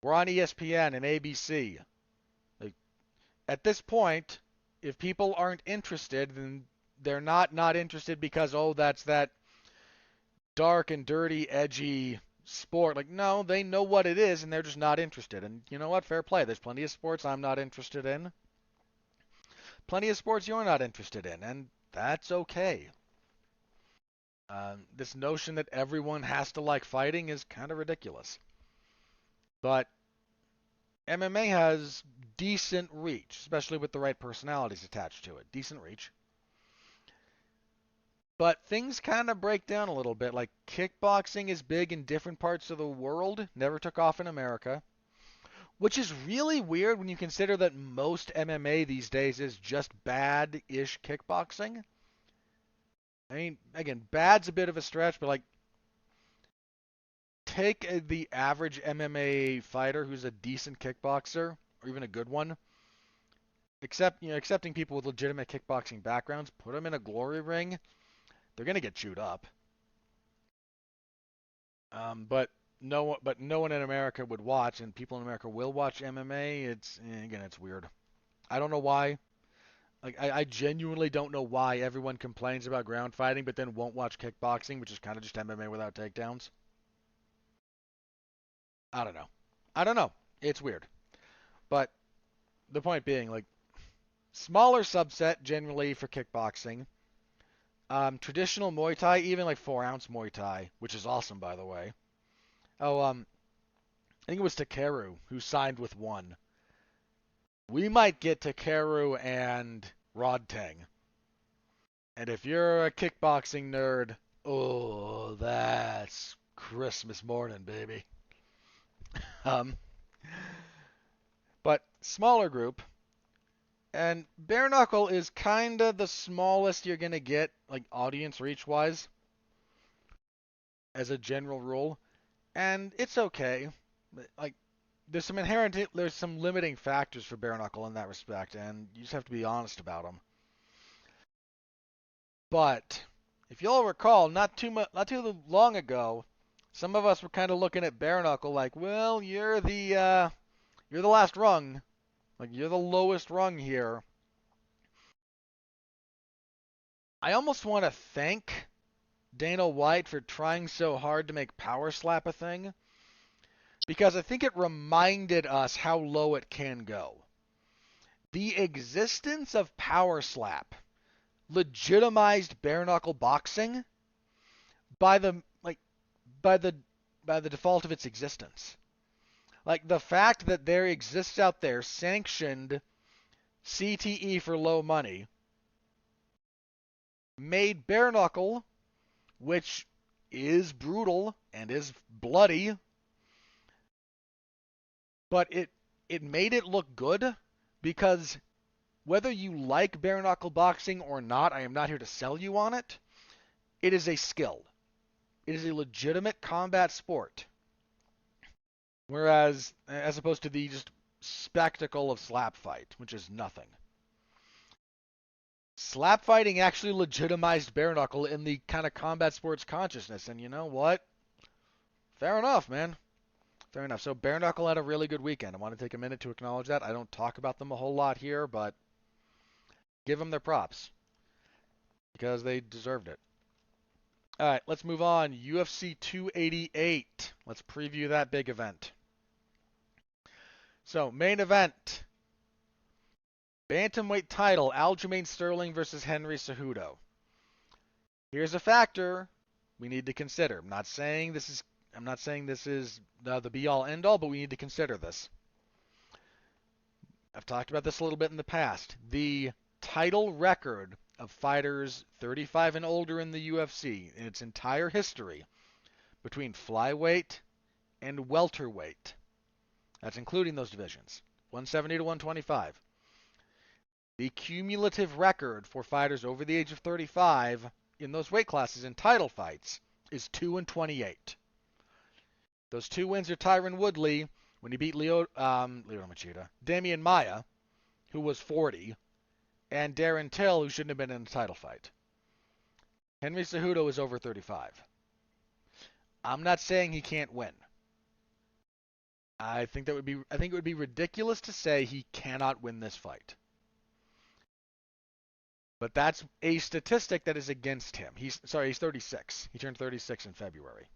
We're on ESPN and ABC. Like, at this point, if people aren't interested, then they're not interested because, oh, that's that dark and dirty, edgy sport. Like, no, they know what it is and they're just not interested. And you know what? Fair play. There's plenty of sports I'm not interested in. Plenty of sports you're not interested in, and that's okay. This notion that everyone has to like fighting is kind of ridiculous. But MMA has decent reach, especially with the right personalities attached to it. Decent reach. But things kind of break down a little bit. Like kickboxing is big in different parts of the world, never took off in America, which is really weird when you consider that most MMA these days is just bad-ish kickboxing. I mean, again, bad's a bit of a stretch, but like take the average MMA fighter who's a decent kickboxer or even a good one, accepting people with legitimate kickboxing backgrounds, put them in a glory ring, they're gonna get chewed up. But no one in America would watch, and people in America will watch MMA. It's weird. I don't know why. Like I genuinely don't know why everyone complains about ground fighting, but then won't watch kickboxing, which is kind of just MMA without takedowns. I don't know. I don't know. It's weird. But the point being, like, smaller subset generally for kickboxing. Traditional Muay Thai, even like 4-ounce Muay Thai, which is awesome, by the way. Oh, I think it was Takeru who signed with one. We might get Takeru and Rodtang. And if you're a kickboxing nerd, oh, that's Christmas morning, baby. Um, but smaller group, and bare knuckle is kind of the smallest you're gonna get, like audience reach wise, as a general rule, and it's okay. Like there's some limiting factors for bare knuckle in that respect, and you just have to be honest about them. But if you'll recall, not too long ago, some of us were kind of looking at bare knuckle like, well, you're the last rung, like you're the lowest rung here. I almost want to thank Dana White for trying so hard to make power slap a thing, because I think it reminded us how low it can go. The existence of power slap legitimized bare knuckle boxing by the like by the by the default of its existence. Like the fact that there exists out there sanctioned CTE for low money made bare knuckle, which is brutal and is bloody, but it made it look good because whether you like bare knuckle boxing or not, I am not here to sell you on it. It is a skill. It is a legitimate combat sport. Whereas, as opposed to the just spectacle of slap fight, which is nothing. Slap fighting actually legitimized bare knuckle in the kind of combat sports consciousness, and you know what? Fair enough, man. Fair enough. So bare knuckle had a really good weekend. I want to take a minute to acknowledge that. I don't talk about them a whole lot here, but give them their props because they deserved it. All right, let's move on. UFC 288. Let's preview that big event. So, main event. Bantamweight title, Aljamain Sterling versus Henry Cejudo. Here's a factor we need to consider. I'm not saying this is the be all end all, but we need to consider this. I've talked about this a little bit in the past. The title record of fighters 35 and older in the UFC in its entire history between flyweight and welterweight. That's including those divisions. 170 to 125. The cumulative record for fighters over the age of 35 in those weight classes in title fights is 2-28. Those two wins are Tyron Woodley when he beat Lyoto Machida, Damian Maia, who was 40, and Darren Till, who shouldn't have been in a title fight. Henry Cejudo is over 35. I'm not saying he can't win. I think it would be ridiculous to say he cannot win this fight. But that's a statistic that is against him. He's 36. He turned 36 in February.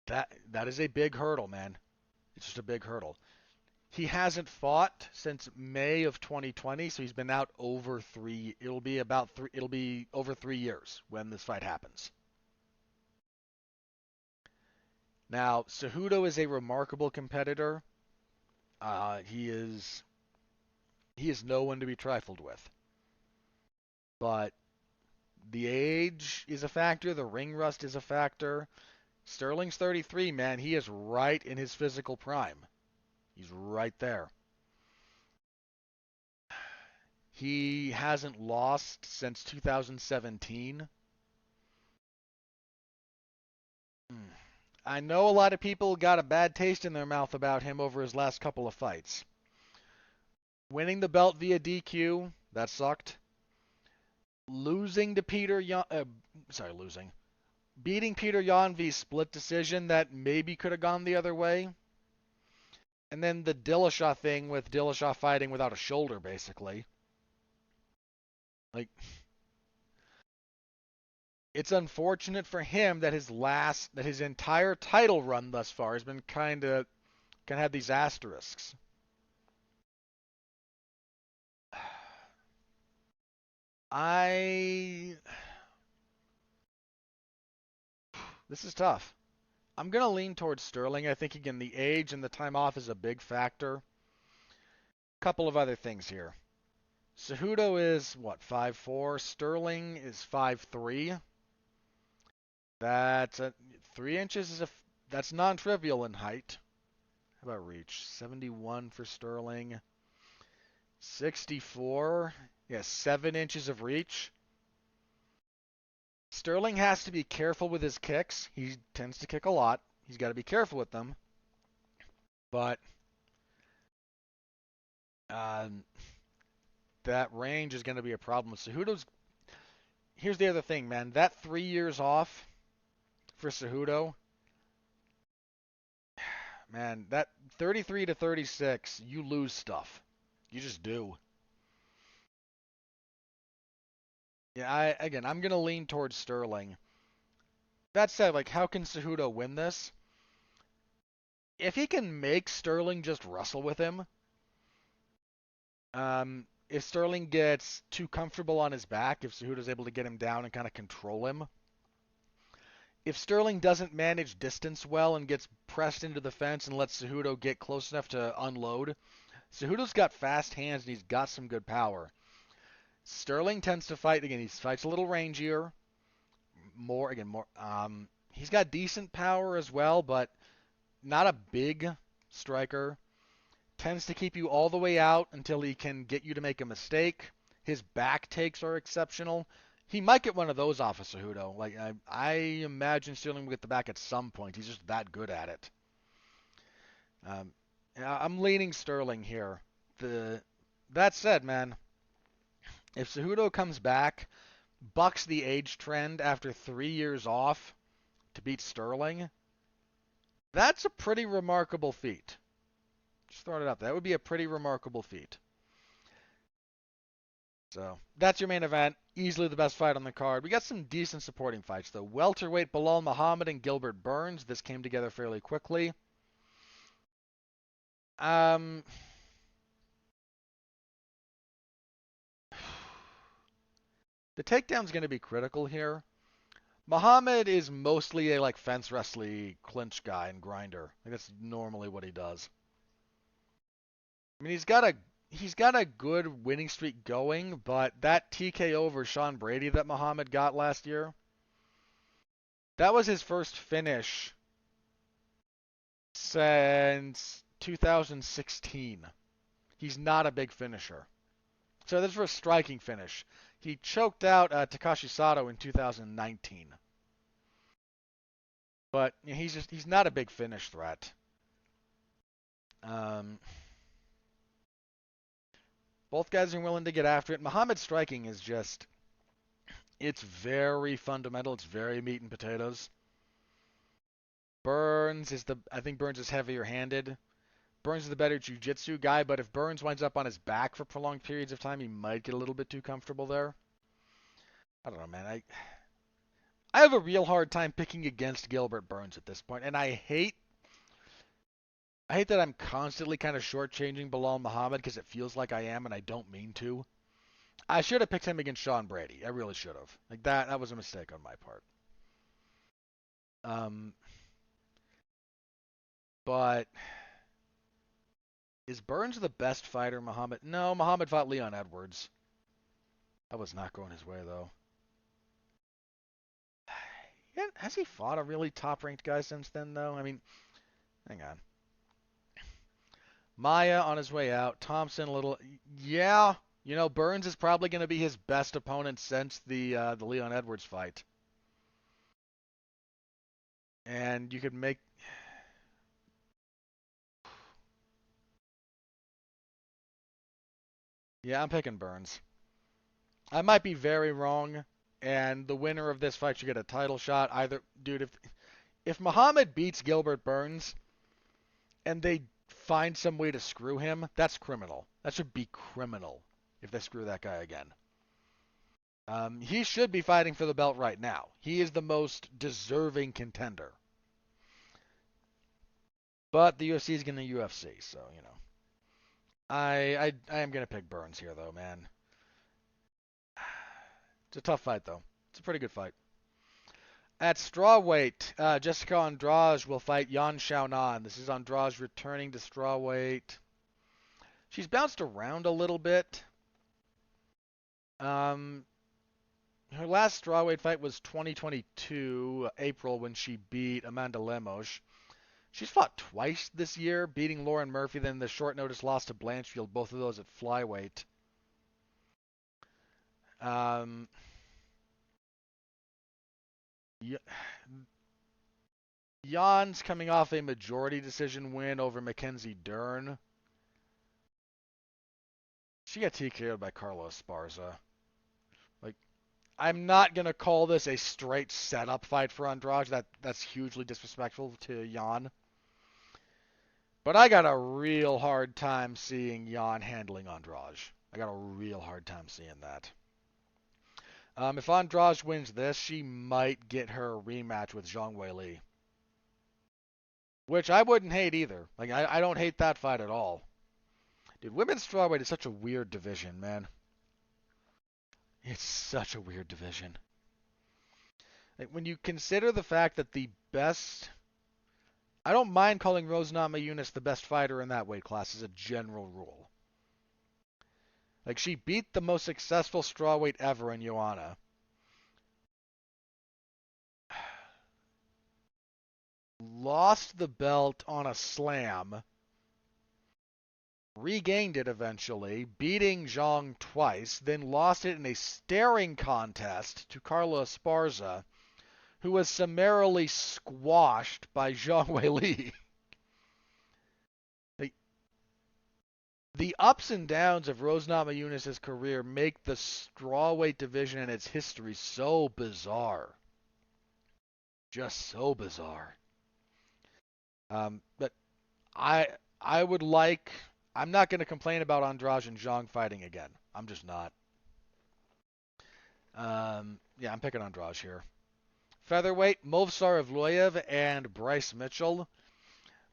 That is a big hurdle, man. It's just a big hurdle. He hasn't fought since May of 2020, so he's been out over three. It'll be over 3 years when this fight happens. Now, Cejudo is a remarkable competitor. He is no one to be trifled with. But the age is a factor. The ring rust is a factor. Sterling's 33, man. He is right in his physical prime. He's right there. He hasn't lost since 2017. I know a lot of people got a bad taste in their mouth about him over his last couple of fights. Winning the belt via DQ, that sucked. Losing to beating Peter Yan via split decision that maybe could have gone the other way. And then the Dillashaw thing with Dillashaw fighting without a shoulder, basically. Like, it's unfortunate for him that his entire title run thus far has been kind of have these asterisks. This is tough. I'm going to lean towards Sterling. I think, again, the age and the time off is a big factor. Couple of other things here. Cejudo is, 5'4"? Sterling is 5'3". That's 3 inches that's non-trivial in height. How about reach? 71 for Sterling. 64. Yeah, 7 inches of reach. Sterling has to be careful with his kicks. He tends to kick a lot. He's got to be careful with them. But um, that range is going to be a problem. Cejudo's. Here's the other thing, man. That 3 years off for Cejudo, man, that 33 to 36, you lose stuff. You just do. Yeah, I'm gonna lean towards Sterling. That said, like, how can Cejudo win this? If he can make Sterling just wrestle with him, if Sterling gets too comfortable on his back, if Cejudo's able to get him down and kind of control him, if Sterling doesn't manage distance well and gets pressed into the fence and lets Cejudo get close enough to unload, Cejudo's got fast hands and he's got some good power. Sterling tends to fight again. He fights a little rangier, more. He's got decent power as well, but not a big striker. Tends to keep you all the way out until he can get you to make a mistake. His back takes are exceptional. He might get one of those off of Cejudo. Like I imagine Sterling will get the back at some point. He's just that good at it. Um, I'm leaning Sterling here. That said, man, if Cejudo comes back, bucks the age trend after 3 years off to beat Sterling, that's a pretty remarkable feat. Just throwing it out there. That would be a pretty remarkable feat. So that's your main event. Easily the best fight on the card. We got some decent supporting fights though. Welterweight Bilal Muhammad and Gilbert Burns. This came together fairly quickly. Um, the takedown's going to be critical here. Muhammad is mostly a like fence wrestling clinch guy and grinder. Like, that's normally what he does. I mean, he's got a good winning streak going, but that TKO over Sean Brady that Muhammad got last year, that was his first finish since 2016. He's not a big finisher. So this was a striking finish. He choked out Takashi Sato in 2019. But you know, he's not a big finish threat. Um, both guys are willing to get after it. Muhammad's striking is just it's very fundamental. It's very meat and potatoes. I think Burns is heavier handed. Burns is the better jiu-jitsu guy, but if Burns winds up on his back for prolonged periods of time, he might get a little bit too comfortable there. I don't know, man. I have a real hard time picking against Gilbert Burns at this point, and I hate that I'm constantly kind of shortchanging Bilal Muhammad because it feels like I am, and I don't mean to. I should have picked him against Sean Brady. I really should have. Like that was a mistake on my part. Um, but is Burns the best fighter, Muhammad? No, Muhammad fought Leon Edwards. That was not going his way though. Yeah, has he fought a really top-ranked guy since then though? I mean, hang on. Maya on his way out. Thompson a little. Yeah, Burns is probably going to be his best opponent since the Leon Edwards fight. And you could make. Yeah, I'm picking Burns. I might be very wrong, and the winner of this fight should get a title shot. Either, dude, if Muhammad beats Gilbert Burns and they find some way to screw him, that's criminal. That should be criminal if they screw that guy again. He should be fighting for the belt right now. He is the most deserving contender. But the UFC is going to UFC, so I am going to pick Burns here though, man. It's a tough fight though. It's a pretty good fight. At strawweight, Jessica Andrade will fight Yan Xiaonan. This is Andrade returning to strawweight. She's bounced around a little bit. Um, Her last strawweight fight was 2022 April when she beat Amanda Lemos. She's fought twice this year, beating Lauren Murphy, then the short notice loss to Blanchfield, both of those at flyweight. Um, Jan's coming off a majority decision win over Mackenzie Dern. She got TKO'd by Carla Esparza. Like, I'm not gonna call this a straight setup fight for Andrade. That's hugely disrespectful to Jan. But I got a real hard time seeing Jan handling Andrade. I got a real hard time seeing that. If Andrade wins this, she might get her a rematch with Zhang Weili. Which I wouldn't hate either. Like, I don't hate that fight at all. Dude, women's strawweight is such a weird division, man. It's such a weird division. Like, when you consider the fact that the best... I don't mind calling Rose Namajunas the best fighter in that weight class as a general rule. Like, she beat the most successful strawweight ever in Joanna. Lost the belt on a slam. Regained it eventually, beating Zhang twice, then lost it in a staring contest to Carla Esparza, who was summarily squashed by Zhang Weili. The ups and downs of Rose Namajunas' career make the strawweight division and its history so bizarre. Just so bizarre. But I would like... I'm not going to complain about Andrade and Zhang fighting again. I'm just not. Yeah, I'm picking Andrade here. Featherweight, Movsar Evloev and Bryce Mitchell.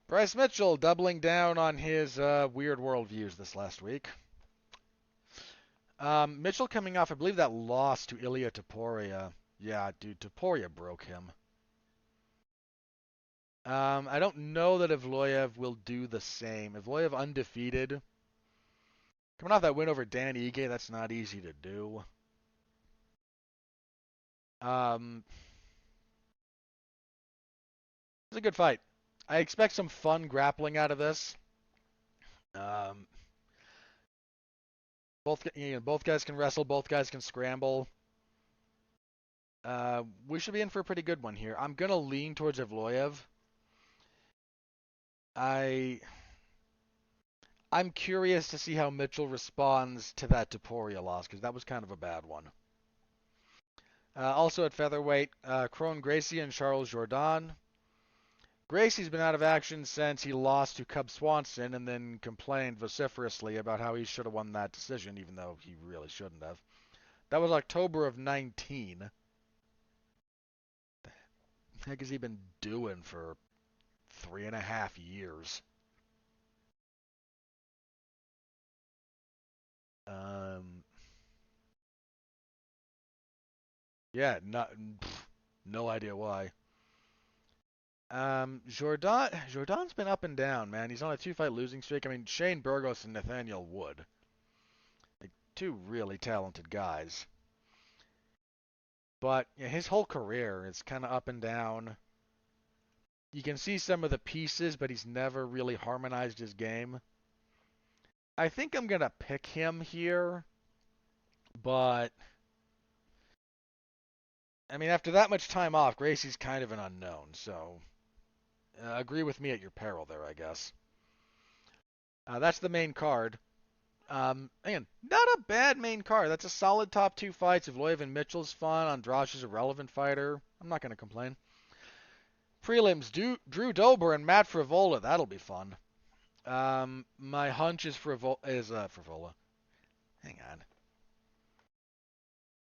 Bryce Mitchell doubling down on his weird worldviews this last week. Mitchell coming off, I believe, that loss to Ilia Topuria. Yeah, dude, Topuria broke him. I don't know that Evloev will do the same. Evloev undefeated. Coming off that win over Dan Ige, that's not easy to do. It's a good fight. I expect some fun grappling out of this. Both guys can wrestle. Both guys can scramble. We should be in for a pretty good one here. I'm gonna lean towards Evloev. I'm curious to see how Mitchell responds to that Topuria loss, because that was kind of a bad one. Also at featherweight, Kron Gracie and Charles Jourdain. Gracie's been out of action since he lost to Cub Swanson and then complained vociferously about how he should have won that decision, even though he really shouldn't have. That was October of 19. What the heck has he been doing for 3.5 years? Yeah, no idea why. Jourdain's been up and down, man. He's on a 2-fight losing streak. I mean, Shane Burgos and Nathaniel Wood. Like, two really talented guys. But yeah, his whole career is kind of up and down. You can see some of the pieces, but he's never really harmonized his game. I think I'm going to pick him here, but... I mean, after that much time off, Gracie's kind of an unknown, so... agree with me at your peril there, I guess. That's the main card. Again, not a bad main card. That's a solid top 2 fights. Evloev and Mitchell's fun. Andrade is a relevant fighter. I'm not going to complain. Prelims, Drew Dober and Matt Frivola. That'll be fun. My hunch is Frivola. Hang on.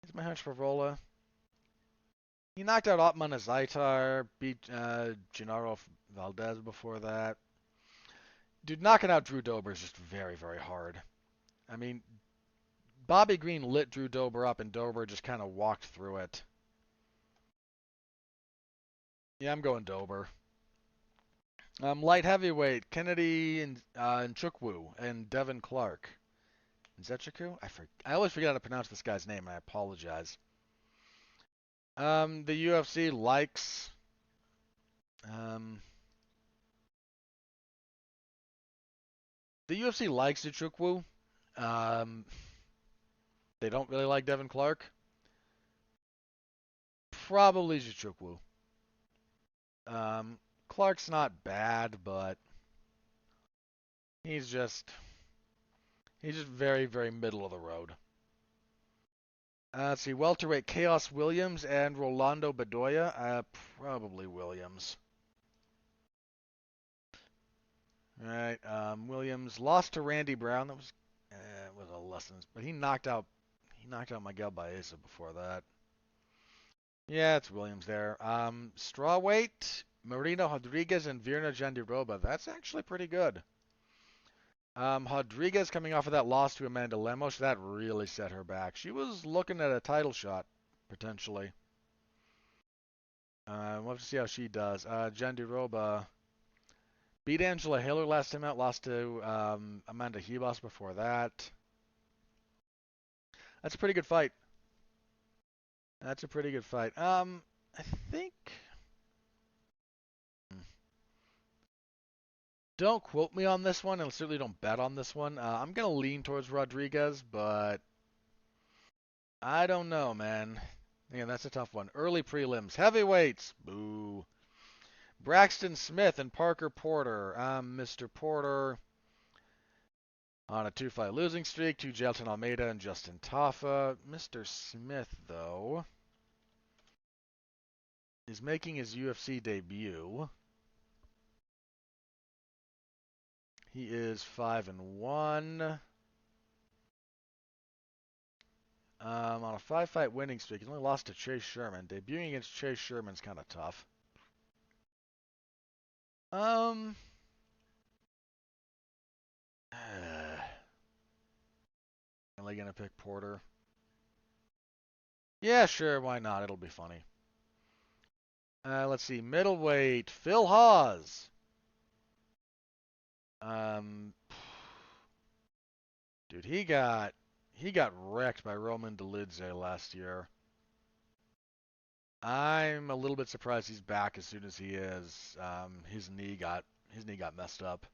Is my hunch Frivola? He knocked out Otman Azaitar, beat Gennaro Valdez before that. Dude, knocking out Drew Dober is just very, very hard. I mean, Bobby Green lit Drew Dober up, and Dober just kind of walked through it. Yeah, I'm going Dober. Light heavyweight, Kennedy and Nchukwu and Devin Clark. Nzechukwu? I always forget how to pronounce this guy's name, and I apologize. The UFC likes um, Ichukwu. Um, they don't really like Devin Clark. Probably Ichukwu. Clark's not bad, but he's just very, very middle of the road. Let's see, welterweight Chaos Williams and Rolando Bedoya. Probably Williams. All right. Williams lost to Randy Brown. That was a lesson, but he knocked out Miguel Baeza before that. Yeah, it's Williams there. Strawweight Marino Rodriguez and Virna Jandiroba. That's actually pretty good. Rodriguez coming off of that loss to Amanda Lemos, that really set her back. She was looking at a title shot, potentially. We'll have to see how she does. Jandiroba beat Angela Hiller last time out, lost to Amanda Ribas before that. That's a pretty good fight. That's a pretty good fight. I think. Don't quote me on this one, and certainly don't bet on this one. I'm gonna lean towards Rodriguez, but I don't know, man. Yeah, that's a tough one. Early prelims, heavyweights, boo. Braxton Smith and Parker Porter. Mr. Porter on a two-fight losing streak to Jelton Almeida and Justin Tafa. Mr. Smith, though, is making his UFC debut. He is 5-1. On a five-fight winning streak. He's only lost to Chase Sherman. Debuting against Chase Sherman's kind of tough. Am I gonna pick Porter? Yeah, sure. Why not? It'll be funny. Let's see. Middleweight Phil Hawes. Dude, he got wrecked by Roman Dolidze last year. I'm a little bit surprised he's back as soon as he is. His knee got messed up.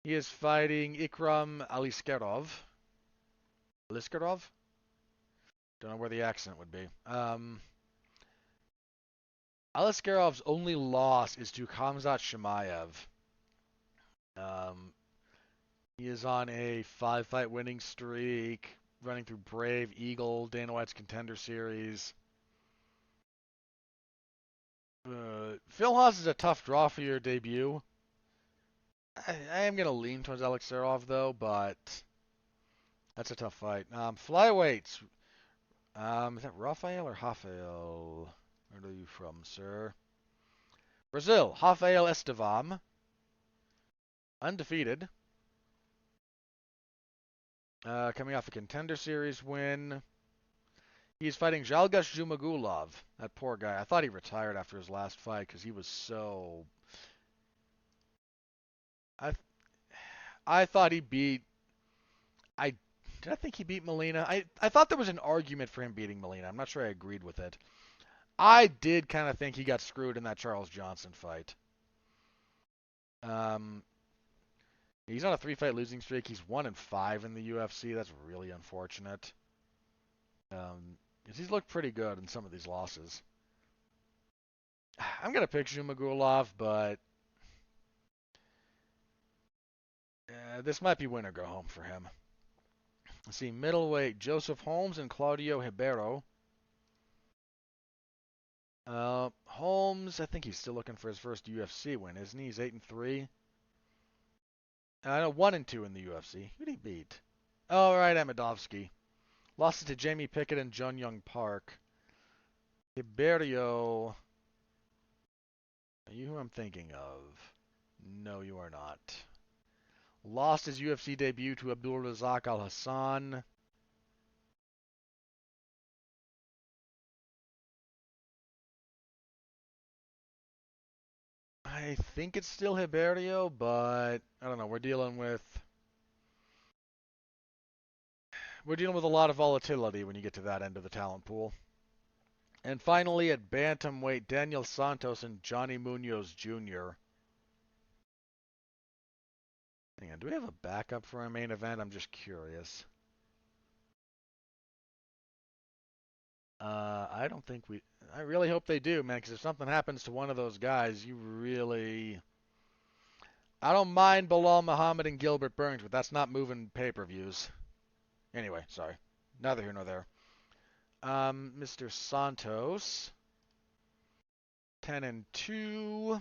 He is fighting Ikram Aliskerov. Aliskerov? Don't know where the accent would be. Aliskerov's only loss is to Khamzat Chimaev. He is on a five-fight winning streak, running through Brave, Eagle, Dana White's Contender Series. Phil Haas is a tough draw for your debut. I am going to lean towards Aliskerov, though, but that's a tough fight. Flyweights. Is that Rafael or Rafael? Where are you from, sir? Brazil. Rafael Estevam. Undefeated. Coming off a Contender Series win. He's fighting Jalgash Jumagulov. That poor guy. I thought he retired after his last fight because he was so... I thought he beat... Did I think he beat Molina? I thought there was an argument for him beating Molina. I'm not sure I agreed with it. I did kind of think he got screwed in that Charles Johnson fight. He's on a three-fight losing streak. He's 1-5 in the UFC. That's really unfortunate. He's looked pretty good in some of these losses. I'm gonna pick Zhumagulov, but this might be win or go home for him. Let's see, middleweight Joseph Holmes and Claudio Ribeiro. Holmes, I think he's still looking for his first UFC win, isn't he? He's 8-3. No, 1-2 in the UFC. Who'd he beat? Oh, right, Amedovski. Lost it to Jamie Pickett and Jun Young Park. Ribeiro. Are you who I'm thinking of? No, you are not. Lost his UFC debut to Abdulrazak Al Hassan. I think it's still Ribeiro, but I don't know. We're dealing with a lot of volatility when you get to that end of the talent pool. And finally, at bantamweight, Daniel Santos and Johnny Munoz Jr. Hang on, do we have a backup for our main event? I'm just curious. I don't think we... I really hope they do, man, because if something happens to one of those guys, you really... I don't mind Bilal Muhammad and Gilbert Burns, but that's not moving pay-per-views. Anyway, sorry. Neither here nor there. Mr. Santos, 10-2,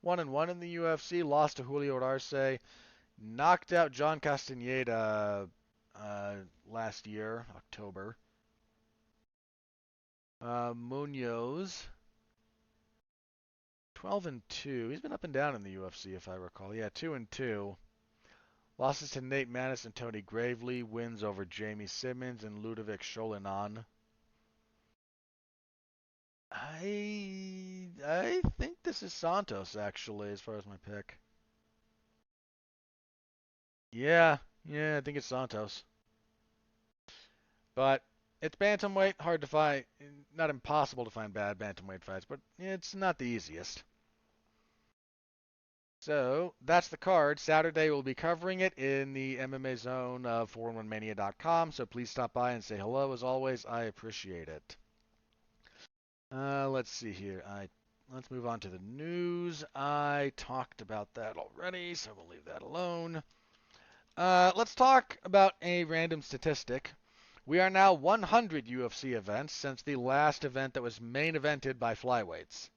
1-1 in the UFC, lost to Julio Arce, knocked out John Castaneda last year, October. Munoz, 12-2. He's been up and down in the UFC, if I recall. Yeah, 2-2. Losses to Nate Maness and Tony Gravely. Wins over Jamie Simmons and Ludovic Cholinan. I think this is Santos, actually, as far as my pick. Yeah, I think it's Santos. But it's bantamweight, hard to find, not impossible to find bad bantamweight fights, but it's not the easiest. So that's the card. Saturday we'll be covering it in the MMA zone of 411mania.com. So please stop by and say hello. As always, I appreciate it. Let's see here. Let's move on to the news. I talked about that already, so we'll leave that alone. Let's talk about a random statistic. We are now 100 UFC events since the last event that was main evented by flyweights.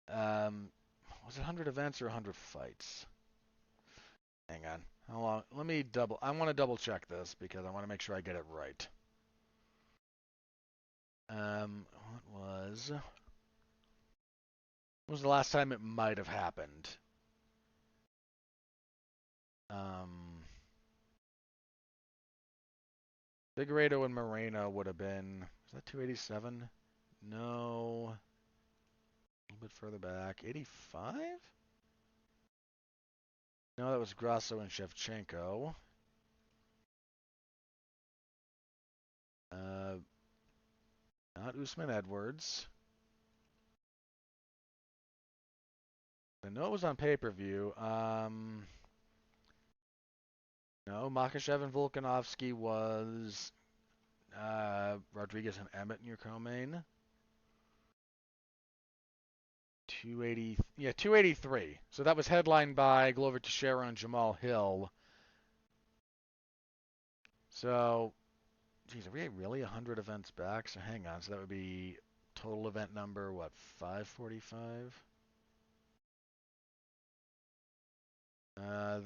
Was it 100 events or 100 fights? Hang on. How long? Let me double. I want to double check this because I want to make sure I get it right. What was the last time it might have happened? Figueiredo and Moreno would have been. Was that 287? No. A little bit further back. 85? No, that was Grasso and Shevchenko. Not Usman Edwards. I know it was on pay-per-view. No, Makhachev and Volkanovski was Rodriguez and Emmett in your co-main. 283. So that was headlined by Glover Teixeira and Jamal Hill. So, geez, are we really 100 events back? So hang on. So that would be total event number, what, 545?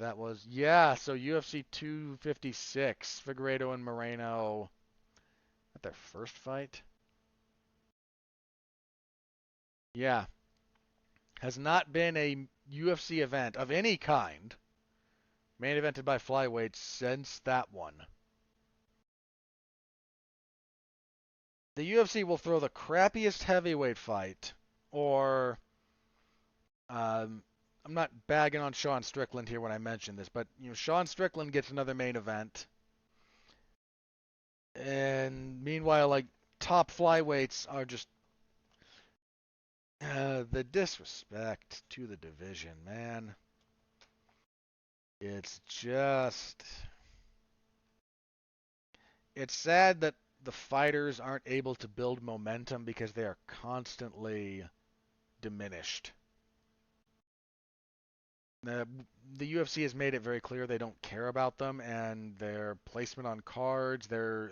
That was, yeah, so UFC 256. Figueiredo and Moreno at their first fight. Yeah. Has not been a UFC event of any kind main evented by flyweights since that one. The UFC will throw the crappiest heavyweight fight, or I'm not bagging on Sean Strickland here when I mention this, but Sean Strickland gets another main event, and meanwhile, like top flyweights are just the disrespect to the division, man. It's just, it's sad that the fighters aren't able to build momentum because they are constantly diminished. The UFC has made it very clear they don't care about them, and their placement on cards, they're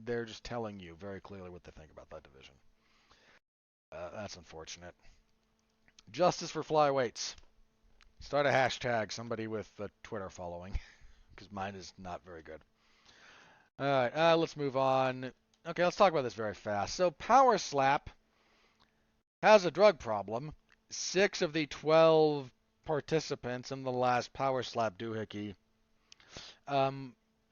just telling you very clearly what they think about that division. That's unfortunate. Justice for flyweights. Start a hashtag, somebody with a Twitter following, because mine is not very good. All right, let's move on. Okay, let's talk about this very fast. So Power Slap has a drug problem. 6 of the 12 participants in the last Power Slap doohickey,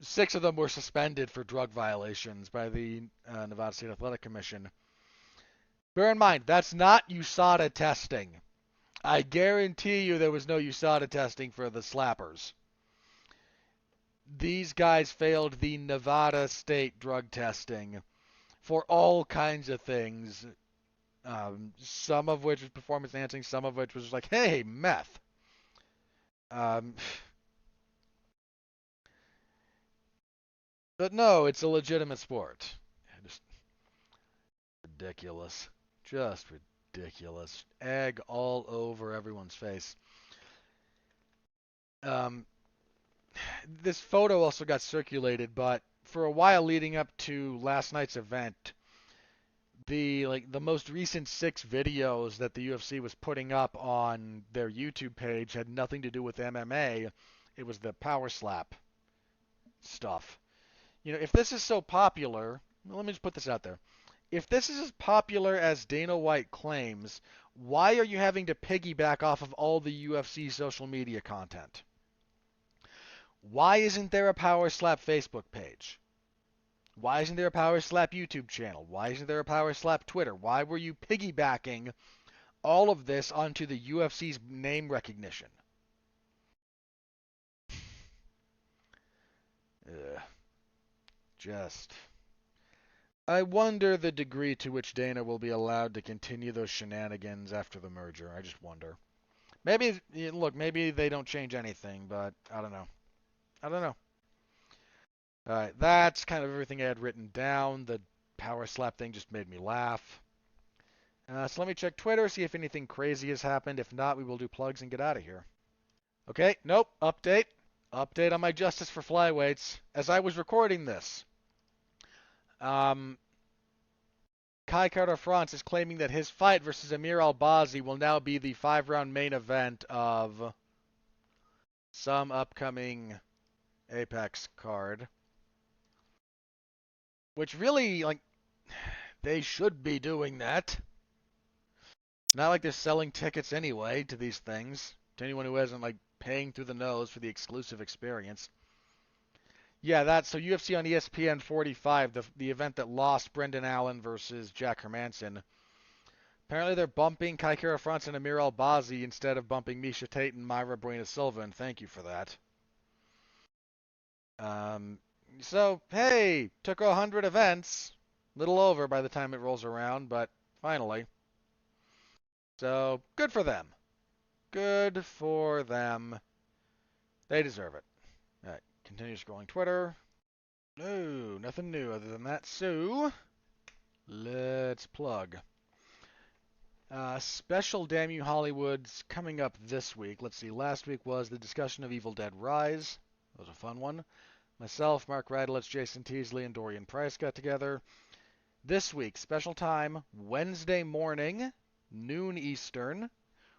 6 of them were suspended for drug violations by the Nevada State Athletic Commission. Bear in mind, that's not USADA testing. I guarantee you there was no USADA testing for the slappers. These guys failed the Nevada State drug testing for all kinds of things. Some of which was performance enhancing, some of which was just like, hey, meth. Um, but no, it's a legitimate sport. Just ridiculous. Just ridiculous. Egg all over everyone's face. Um, this photo also got circulated, but for a while leading up to last night's event, the most recent 6 videos that the UFC was putting up on their YouTube page had nothing to do with MMA. It was the power slap stuff. If this is so popular, let me just put this out there. If this is as popular as Dana White claims, why are you having to piggyback off of all the UFC social media content? Why isn't there a Power Slap Facebook page? Why isn't there a Power Slap YouTube channel? Why isn't there a Power Slap Twitter? Why were you piggybacking all of this onto the UFC's name recognition? Ugh. Just. I wonder the degree to which Dana will be allowed to continue those shenanigans after the merger. I just wonder. Maybe, look, maybe they don't change anything, but I don't know. I don't know. Alright, that's kind of everything I had written down. The power slap thing just made me laugh. So let me check Twitter, see if anything crazy has happened. If not, we will do plugs and get out of here. Okay, nope, update. Update on my justice for flyweights. As I was recording this, Kai Kara-France is claiming that his fight versus Amir Albazi will now be the 5-round main event of some upcoming Apex card. Which really, they should be doing that. It's not like they're selling tickets anyway to these things. To anyone who isn't, paying through the nose for the exclusive experience. Yeah, so UFC on ESPN 45, the event that lost Brendan Allen versus Jack Hermanson. Apparently they're bumping Kai Kara-France and Amir Albazi instead of bumping Miesha Tate and Mayra Bueno Silva, and thank you for that. So, hey, took 100 events. Little over by the time it rolls around, but finally. So, good for them. Good for them. They deserve it. Alright, continue scrolling Twitter. No, nothing new other than that. So, let's plug. Special Damn You Hollywood's coming up this week. Let's see, last week was the discussion of Evil Dead Rise. That was a fun one. Myself, Mark Radulich, Jason Teasley, and Dorian Price got together. This week, special time, Wednesday morning, noon Eastern,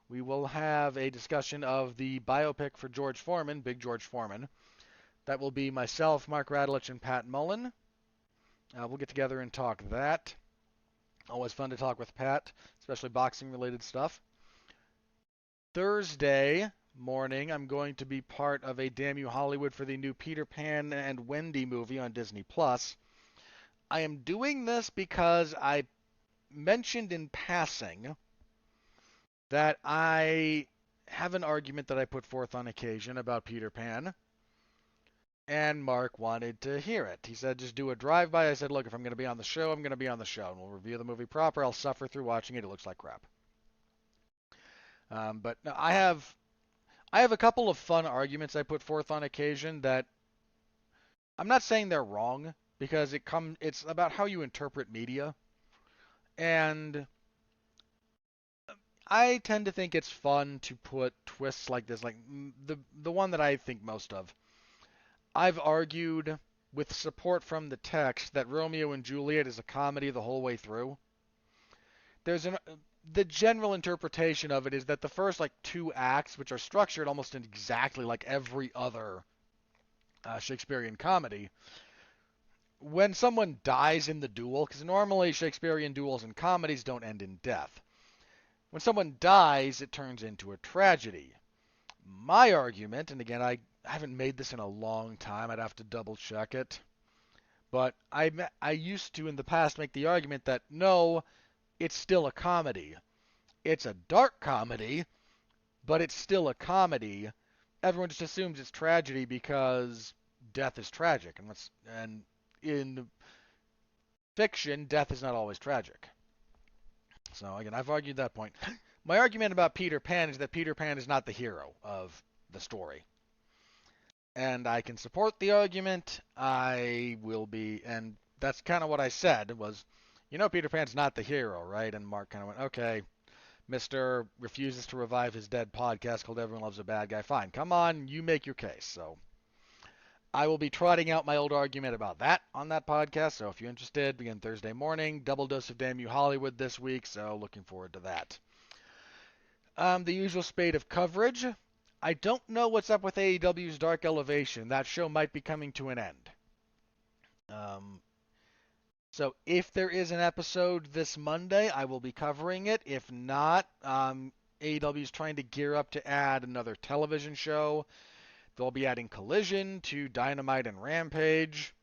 we will have a discussion of the biopic for George Foreman, Big George Foreman. That will be myself, Mark Radulich, and Pat Mullen. We'll get together and talk that. Always fun to talk with Pat, especially boxing-related stuff. Thursday morning, I'm going to be part of a Damn You Hollywood for the new Peter Pan and Wendy movie on Disney+. I am doing this because I mentioned in passing that I have an argument that I put forth on occasion about Peter Pan, and Mark wanted to hear it. He said, just do a drive-by. I said, look, if I'm going to be on the show, I'm going to be on the show, and we'll review the movie proper. I'll suffer through watching it. It looks like crap. But no, I have a couple of fun arguments I put forth on occasion that I'm not saying they're wrong, because it's about how you interpret media. And I tend to think it's fun to put twists like this, like the one that I think most of. I've argued with support from the text that Romeo and Juliet is a comedy the whole way through. The general interpretation of it is that the first 2 acts, which are structured almost exactly like every other Shakespearean comedy, when someone dies in the duel, because normally Shakespearean duels and comedies don't end in death. When someone dies, it turns into a tragedy. My argument, and again, I haven't made this in a long time, I'd have to double check it, but I used to in the past make the argument that no, it's still a comedy. It's a dark comedy, but it's still a comedy. Everyone just assumes it's tragedy because death is tragic, and in fiction, death is not always tragic. So again, I've argued that point. My argument about Peter Pan is that Peter Pan is not the hero of the story. And I can support the argument. I will be, and that's kind of what I said was, Peter Pan's not the hero, right? And Mark kind of went, okay, Mr. refuses to revive his dead podcast called Everyone Loves a Bad Guy. Fine, come on, you make your case. So I will be trotting out my old argument about that on that podcast. So if you're interested, begin Thursday morning. Double dose of Damn You Hollywood this week. So looking forward to that. The usual spate of coverage. I don't know what's up with AEW's Dark Elevation. That show might be coming to an end. So if there is an episode this Monday, I will be covering it. If not, AEW is trying to gear up to add another television show. They'll be adding Collision to Dynamite and Rampage.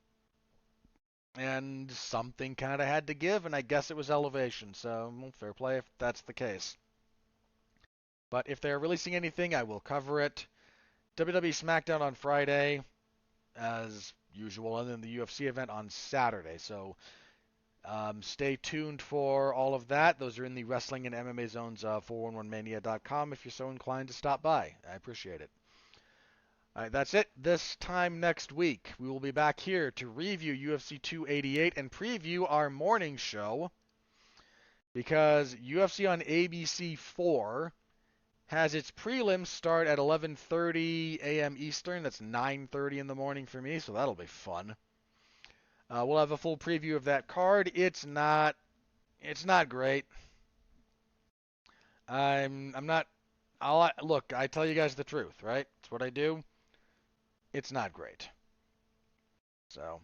And something kind of had to give, and I guess it was Elevation. So fair play if that's the case. But if they're releasing anything, I will cover it. WWE SmackDown on Friday, as usual, and then the UFC event on Saturday. So stay tuned for all of that. Those are in the Wrestling and MMA Zones 411mania.com if you're so inclined to stop by. I appreciate it. All right, that's it. This time next week, we will be back here to review UFC 288 and preview our morning show because UFC on ABC 4 has its prelims start at 11:30 a.m. Eastern. That's 9:30 in the morning for me, so that'll be fun. We'll have a full preview of that card. It's not great. I'm not. Look. I tell you guys the truth, right? It's what I do. It's not great. So,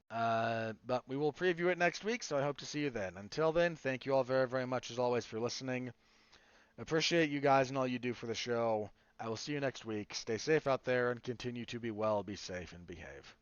but we will preview it next week. So I hope to see you then. Until then, thank you all very, very much as always for listening. Appreciate you guys and all you do for the show. I will see you next week. Stay safe out there and continue to be well, be safe, and behave.